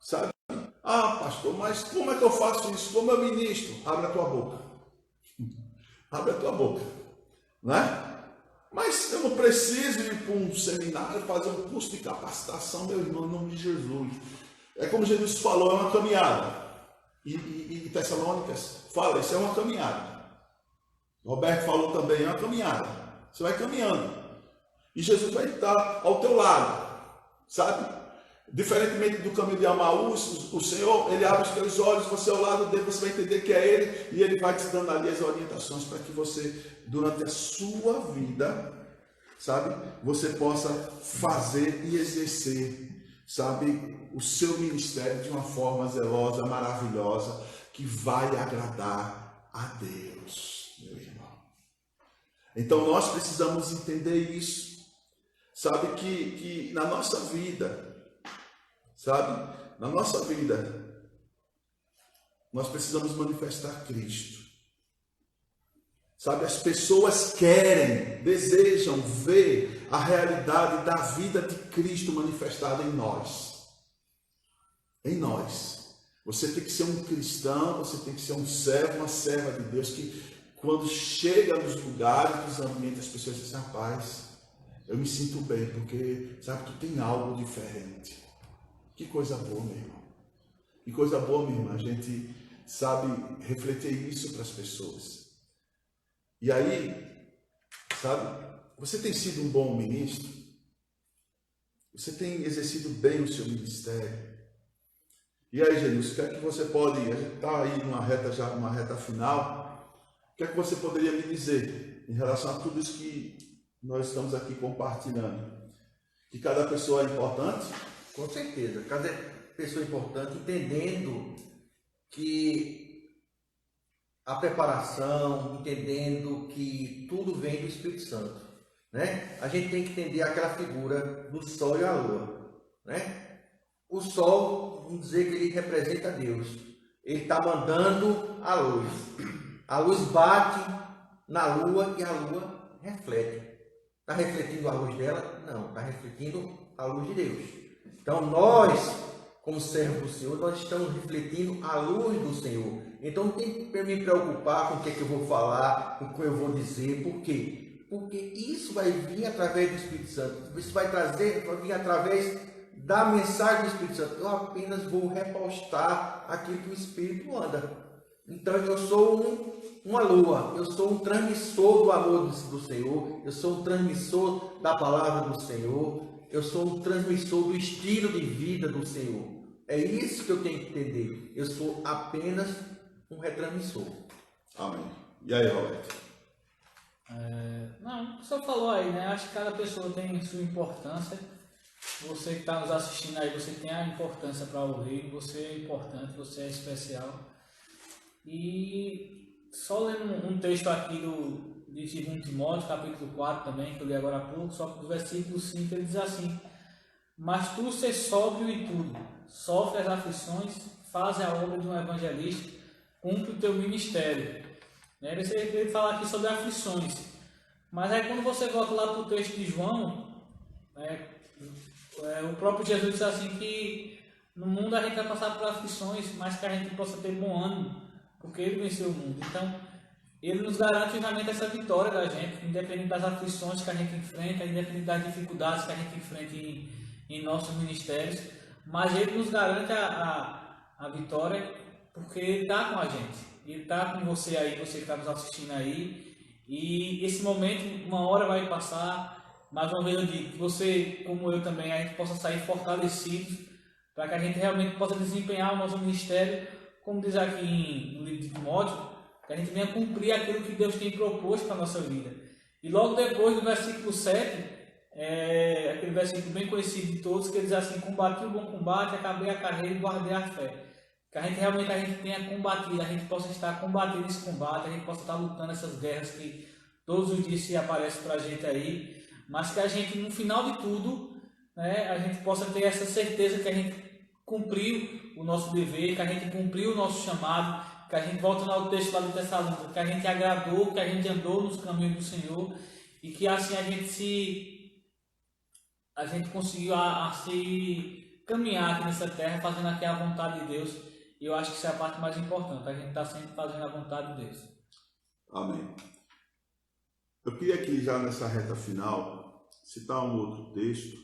Sabe? Ah, pastor, mas como é que eu faço isso? Como eu ministro? Abre a tua boca. Abre a tua boca. Né? Mas eu não preciso ir para um seminário, fazer um curso de capacitação, meu irmão, em nome de Jesus. É como Jesus falou, é uma caminhada. E Tessalônicas fala, isso é uma caminhada. Roberto falou também, é uma caminhada. Você vai caminhando. E Jesus vai estar ao teu lado. Sabe? Diferentemente do caminho de Amaús, o Senhor, Ele abre os teus olhos, você ao lado dele, você vai entender que é Ele, e Ele vai te dando ali as orientações para que você, durante a sua vida, sabe, você possa fazer e exercer, sabe, o seu ministério de uma forma zelosa, maravilhosa, que vai agradar a Deus, meu irmão. Então nós precisamos entender isso, sabe, que na nossa vida, sabe? Na nossa vida, nós precisamos manifestar Cristo. Sabe? As pessoas querem, desejam ver a realidade da vida de Cristo manifestada em nós. Em nós. Você tem que ser um cristão, você tem que ser um servo, uma serva de Deus, que quando chega nos lugares, nos ambientes, as pessoas dizem, rapaz, eu me sinto bem, porque, sabe, tu tem algo diferente. Que coisa boa, meu irmão. Que coisa boa, minha irmã. A gente sabe refletir isso para as pessoas. E aí, sabe, você tem sido um bom ministro? Você tem exercido bem o seu ministério? E aí, Jesus, o que é que você pode... A gente está aí numa reta final. O que é que você poderia me dizer em relação a tudo isso que nós estamos aqui compartilhando? Que cada pessoa é importante? Com certeza, cada pessoa importante, entendendo que a preparação, entendendo que tudo vem do Espírito Santo, né? A gente tem que entender aquela figura do Sol e a Lua, né? O Sol, vamos dizer que ele representa Deus, ele está mandando a luz bate na Lua e a Lua reflete. Está refletindo a luz dela? Não, está refletindo a luz de Deus. Então nós, como servos do Senhor, nós estamos refletindo a luz do Senhor. Então não tem que me preocupar com o que é que eu vou falar, com o que eu vou dizer. Por quê? Porque isso vai vir através do Espírito Santo. Isso vai vir através da mensagem do Espírito Santo. Eu apenas vou repostar aquilo que o Espírito manda. Então eu sou uma lua, eu sou um transmissor do amor do Senhor, eu sou um transmissor da palavra do Senhor. Eu sou um transmissor do estilo de vida do Senhor. É isso que eu tenho que entender. Eu sou apenas um retransmissor. Amém. E aí, Roberto? Não, o senhor falou aí, né? Acho que cada pessoa tem sua importância. Você que está nos assistindo aí, você tem a importância para ouvir. Você é importante, você é especial. E só lendo um texto aqui de 2 Timóteo, capítulo 4 também, que eu li agora há pouco, só que no versículo 5 ele diz assim: Mas tu ser sóbrio em tudo, sofre as aflições, faz a obra de um evangelista, cumpre o teu ministério. Ele fala aqui sobre aflições. Mas aí quando você volta lá para o texto de João, o próprio Jesus diz assim que no mundo a gente vai passar por aflições, mas que a gente possa ter bom ânimo, porque Ele venceu o mundo. Então, Ele nos garante realmente essa vitória da gente, independente das aflições que a gente enfrenta, independente das dificuldades que a gente enfrenta em nossos ministérios, mas Ele nos garante a vitória, porque Ele está com a gente, Ele está com você aí, você que está nos assistindo aí, e esse momento, uma hora vai passar. Mais uma vez eu digo que você, como eu também, a gente possa sair fortalecidos, para que a gente realmente possa desempenhar o nosso ministério, como diz aqui no livro de Timóteo, que a gente venha cumprir aquilo que Deus tem proposto para a nossa vida. E logo depois, no versículo 7, aquele versículo bem conhecido de todos, que ele diz assim: combati o bom combate, acabei a carreira e guardei a fé. Que a gente realmente tenha combatido, a gente possa estar combatendo esse combate, a gente possa estar lutando essas guerras que todos os dias se aparecem para a gente aí, mas que a gente, no final de tudo, a gente possa ter essa certeza que a gente cumpriu o nosso dever, que a gente cumpriu o nosso chamado, que a gente, volta ao texto lá do Tessalônica, que a gente agradou, que a gente andou nos caminhos do Senhor, e que assim a gente conseguiu se caminhar aqui nessa terra, fazendo aqui a vontade de Deus. E eu acho que isso é a parte mais importante, a gente está sempre fazendo a vontade de Deus. Amém. Eu queria aqui, já nessa reta final, citar um outro texto,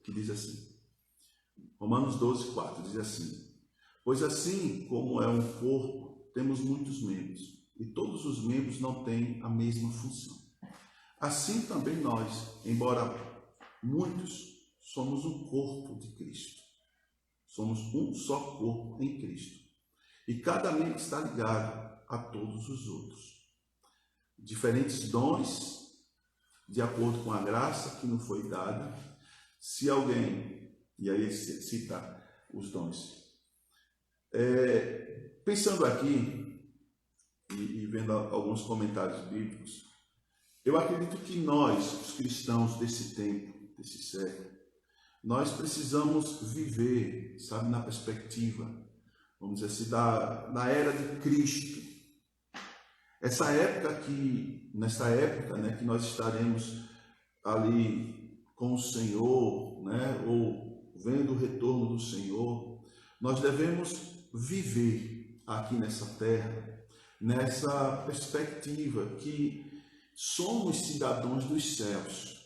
que diz assim, Romanos 12, 4, diz assim: pois assim como é um corpo, temos muitos membros, e todos os membros não têm a mesma função. Assim também nós, embora muitos, somos um corpo de Cristo. Somos um só corpo em Cristo. E cada membro está ligado a todos os outros. Diferentes dons, de acordo com a graça que nos foi dada. Se alguém, e aí ele cita os dons. Pensando aqui, e vendo alguns comentários bíblicos, eu acredito que nós, os cristãos desse tempo, desse século, nós precisamos viver, sabe, na perspectiva, vamos dizer assim, na era de Cristo. Nessa época, que nós estaremos ali com o Senhor, ou vendo o retorno do Senhor, nós devemos viver aqui nessa terra, nessa perspectiva que somos cidadãos dos céus.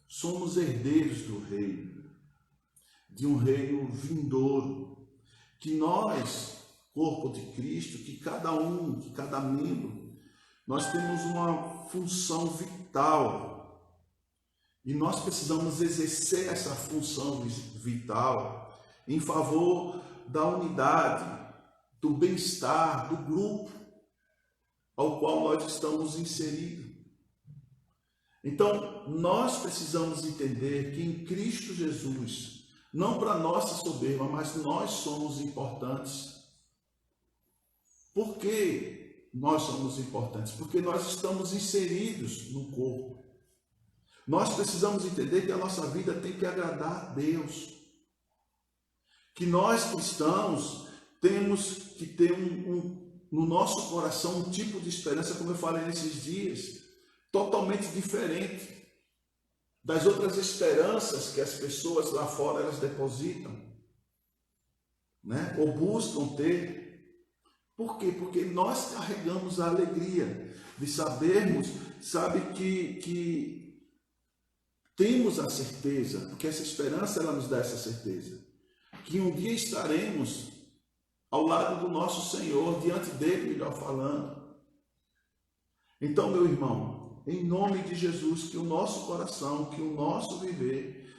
Somos herdeiros do reino, de um reino vindouro, que nós, corpo de Cristo, que cada membro, nós temos uma função vital e nós precisamos exercer essa função vital em favor da unidade, do bem-estar, do grupo ao qual nós estamos inseridos. Então, nós precisamos entender que em Cristo Jesus, não para nossa soberba, mas nós somos importantes. Por que nós somos importantes? Porque nós estamos inseridos no corpo. Nós precisamos entender que a nossa vida tem que agradar a Deus. Que nós cristãos temos que ter no nosso coração um tipo de esperança, como eu falei nesses dias, totalmente diferente das outras esperanças que as pessoas lá fora elas depositam, ou buscam ter. Por quê? Porque nós carregamos a alegria de sabermos, que temos a certeza, porque essa esperança ela nos dá essa certeza, que um dia estaremos ao lado do nosso Senhor, diante dele, melhor falando. Então, meu irmão, em nome de Jesus, que o nosso coração, que o nosso viver,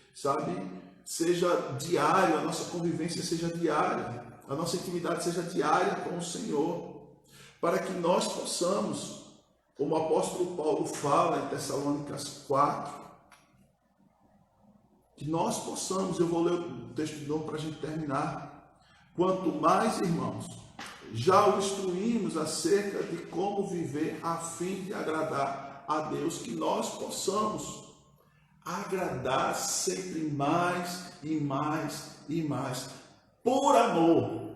seja diário, a nossa convivência seja diária, a nossa intimidade seja diária com o Senhor, para que nós possamos, como o apóstolo Paulo fala em Tessalônicas 4, que nós possamos, eu vou ler o texto de novo para a gente terminar. Quanto mais, irmãos, já o instruímos acerca de como viver a fim de agradar a Deus, que nós possamos agradar sempre mais e mais e mais, por amor,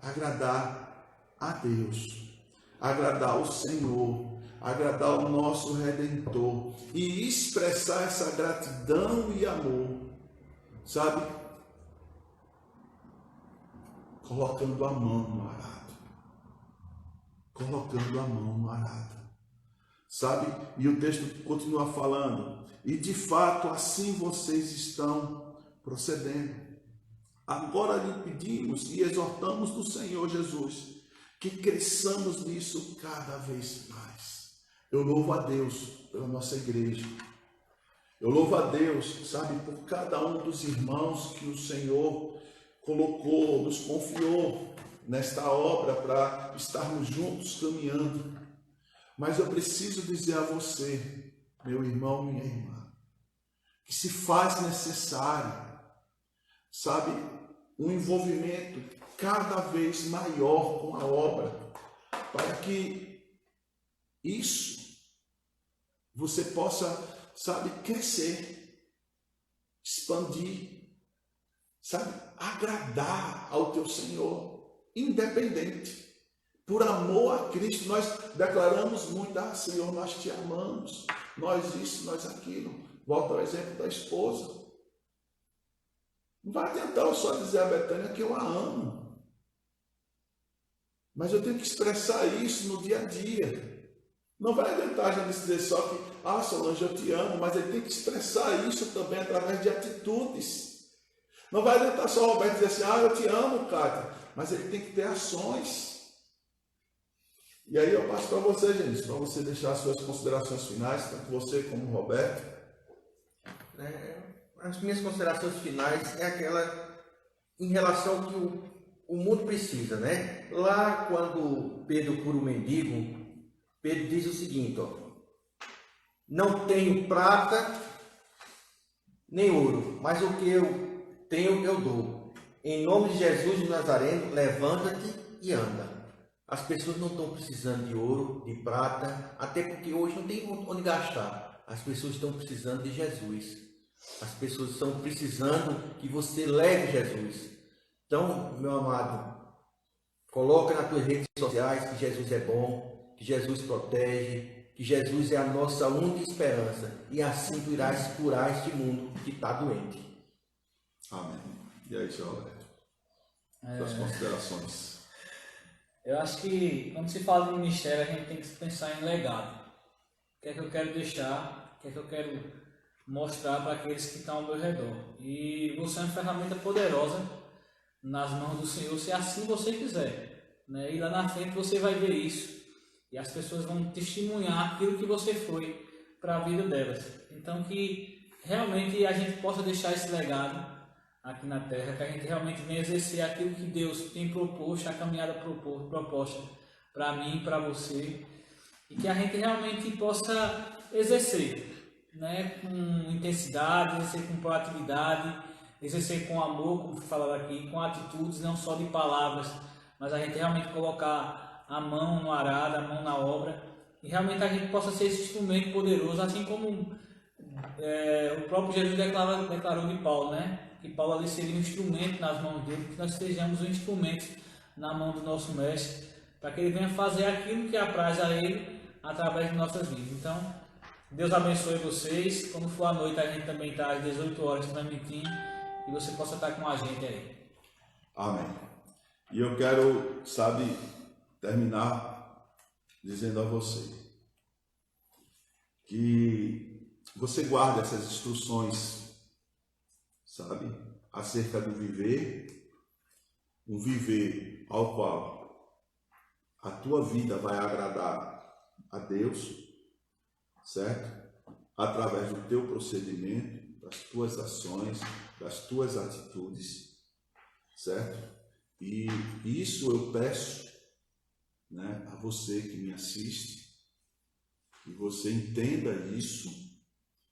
agradar a Deus, agradar o Senhor, agradar o nosso Redentor e expressar essa gratidão e amor, sabe? Colocando a mão no arado, colocando a mão no arado, sabe? E o texto continua falando, e de fato assim vocês estão procedendo. Agora lhe pedimos e exortamos no Senhor Jesus que cresçamos nisso cada vez mais. Eu louvo a Deus pela nossa igreja. Eu louvo a Deus, sabe, por cada um dos irmãos que o Senhor colocou, nos confiou nesta obra para estarmos juntos caminhando. Mas eu preciso dizer a você, meu irmão, minha irmã, que se faz necessário, sabe, um envolvimento cada vez maior com a obra, para que isso você possa, sabe, crescer, expandir, sabe, agradar ao teu Senhor, independente. Por amor a Cristo, nós declaramos muito, Senhor, nós te amamos, nós isso, nós aquilo. Volta ao exemplo da esposa. Não vai adiantar eu só dizer a Betânia que eu a amo. Mas eu tenho que expressar isso no dia a dia. Não vai adiantar a gente dizer só que, Solange, eu te amo, mas ele tem que expressar isso também através de atitudes. Não vai adiantar só o Roberto dizer assim, eu te amo, Cátia, mas ele tem que ter ações. E aí eu passo para você, gente, para você deixar as suas considerações finais, tanto você como o Roberto. As minhas considerações finais é aquela em relação ao que o mundo precisa, né? Lá quando Pedro cura o mendigo, Pedro diz o seguinte, não tenho prata nem ouro, mas o que eu tenho eu dou. Em nome de Jesus de Nazareno, levanta-te e anda. As pessoas não estão precisando de ouro, de prata, até porque hoje não tem onde gastar. As pessoas estão precisando de Jesus. As pessoas estão precisando que você leve Jesus. Então, meu amado, coloca nas tuas redes sociais que Jesus é bom, que Jesus protege, que Jesus é a nossa única esperança. E assim tu irás curar este mundo que está doente. Amém. E aí, senhor Roberto? Suas considerações. Eu acho que quando se fala de ministério, a gente tem que pensar em legado. O que é que eu quero deixar? O que é que eu quero mostrar para aqueles que estão ao meu redor? E você é uma ferramenta poderosa nas mãos do Senhor, se assim você quiser, né? E lá na frente você vai ver isso. E as pessoas vão testemunhar aquilo que você foi para a vida delas. Então que realmente a gente possa deixar esse legado aqui na Terra, que a gente realmente venha exercer aquilo que Deus tem proposto, a caminhada proposta para mim e para você, e que a gente realmente possa exercer, né, com intensidade, exercer com proatividade, exercer com amor, como falaram aqui, com atitudes, não só de palavras, mas a gente realmente colocar a mão no arado, a mão na obra, e realmente a gente possa ser esse instrumento poderoso, assim como o próprio Jesus declarou de Paulo, né? Que Paulo ali seria um instrumento nas mãos dele, que nós sejamos um instrumento na mão do nosso mestre, para que ele venha fazer aquilo que apraz a ele através de nossas vidas. Então, Deus abençoe vocês. Quando for à noite, a gente também está às 18 horas transmitindo, e você possa estar com a gente aí. Amém. E eu quero, terminar dizendo a você que você guarde essas instruções, acerca do viver, um viver ao qual a tua vida vai agradar a Deus, certo? Através do teu procedimento, das tuas ações, das tuas atitudes, certo? E isso eu peço, né, a você que me assiste, que você entenda isso,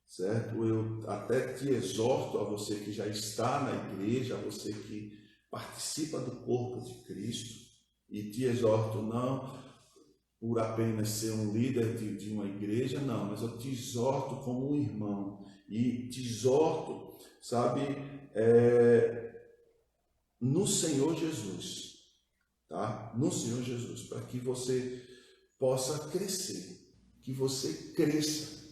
certo? Eu até te exorto, a você que já está na igreja, a você que participa do corpo de Cristo, e te exorto, não por apenas ser um líder de uma igreja, não, mas eu te exorto como um irmão e te exorto, sabe, no Senhor Jesus, tá? No Senhor Jesus, para que você possa crescer, que você cresça,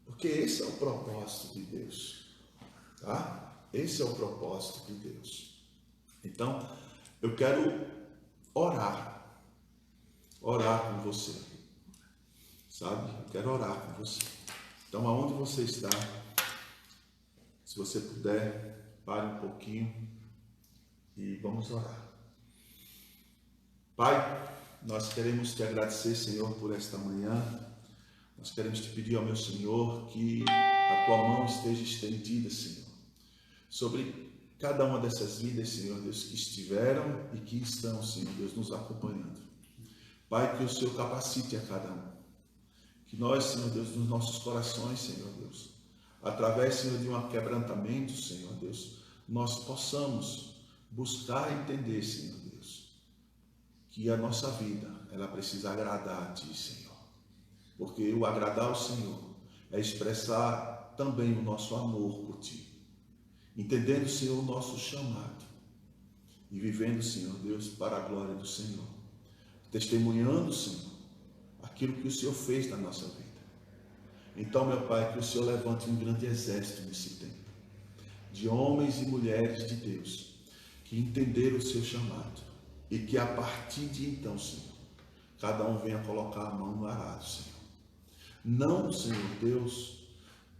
porque esse é o propósito de Deus, tá? Esse é o propósito de Deus. Então, eu quero orar com você, sabe? Eu quero orar com você. Então, aonde você está, se você puder, pare um pouquinho e vamos orar. Pai, nós queremos te agradecer, Senhor, por esta manhã. Nós queremos te pedir ao meu Senhor que a tua mão esteja estendida, Senhor, sobre cada uma dessas vidas, Senhor Deus, que estiveram e que estão, Senhor Deus, nos acompanhando. Pai, que o Senhor capacite a cada um. Que nós, Senhor Deus, nos nossos corações, Senhor Deus, através, Senhor, de um aquebrantamento, Senhor Deus, nós possamos buscar entender, Senhor Deus, que a nossa vida, ela precisa agradar a Ti, Senhor. Porque o agradar ao Senhor é expressar também o nosso amor por Ti. Entendendo, Senhor, o nosso chamado e vivendo, Senhor Deus, para a glória do Senhor. Testemunhando, Senhor, aquilo que o Senhor fez na nossa vida. Então, meu Pai, que o Senhor levante um grande exército nesse tempo, de homens e mulheres de Deus, que entenderam o seu chamado, e que a partir de então, Senhor, cada um venha colocar a mão no arado, Senhor. Não, Senhor Deus,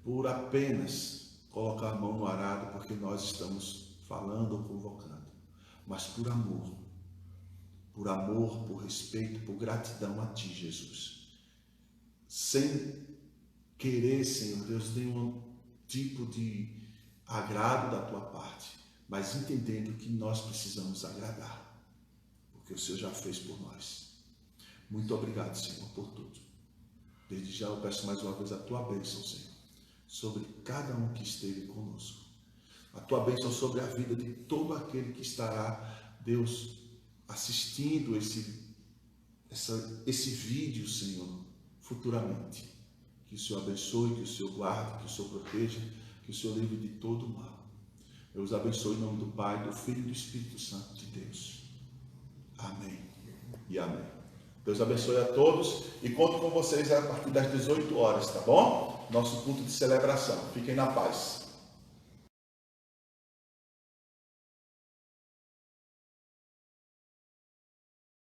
por apenas colocar a mão no arado, porque nós estamos falando ou convocando, mas por amor, por respeito, por gratidão a Ti, Jesus. Sem querer, Senhor Deus, nenhum tipo de agrado da Tua parte, mas entendendo que nós precisamos agradar, porque o Senhor já fez por nós. Muito obrigado, Senhor, por tudo. Desde já eu peço mais uma vez a Tua bênção, Senhor, sobre cada um que esteve conosco. A Tua bênção sobre a vida de todo aquele que estará, Deus, assistindo esse vídeo, Senhor, futuramente. Que o Senhor abençoe, que o Senhor guarde, que o Senhor proteja, que o Senhor livre de todo o mal. Eu os abençoe em nome do Pai, do Filho e do Espírito Santo de Deus. Amém e amém. Deus abençoe a todos e conto com vocês a partir das 18 horas, tá bom? Nosso culto de celebração. Fiquem na paz.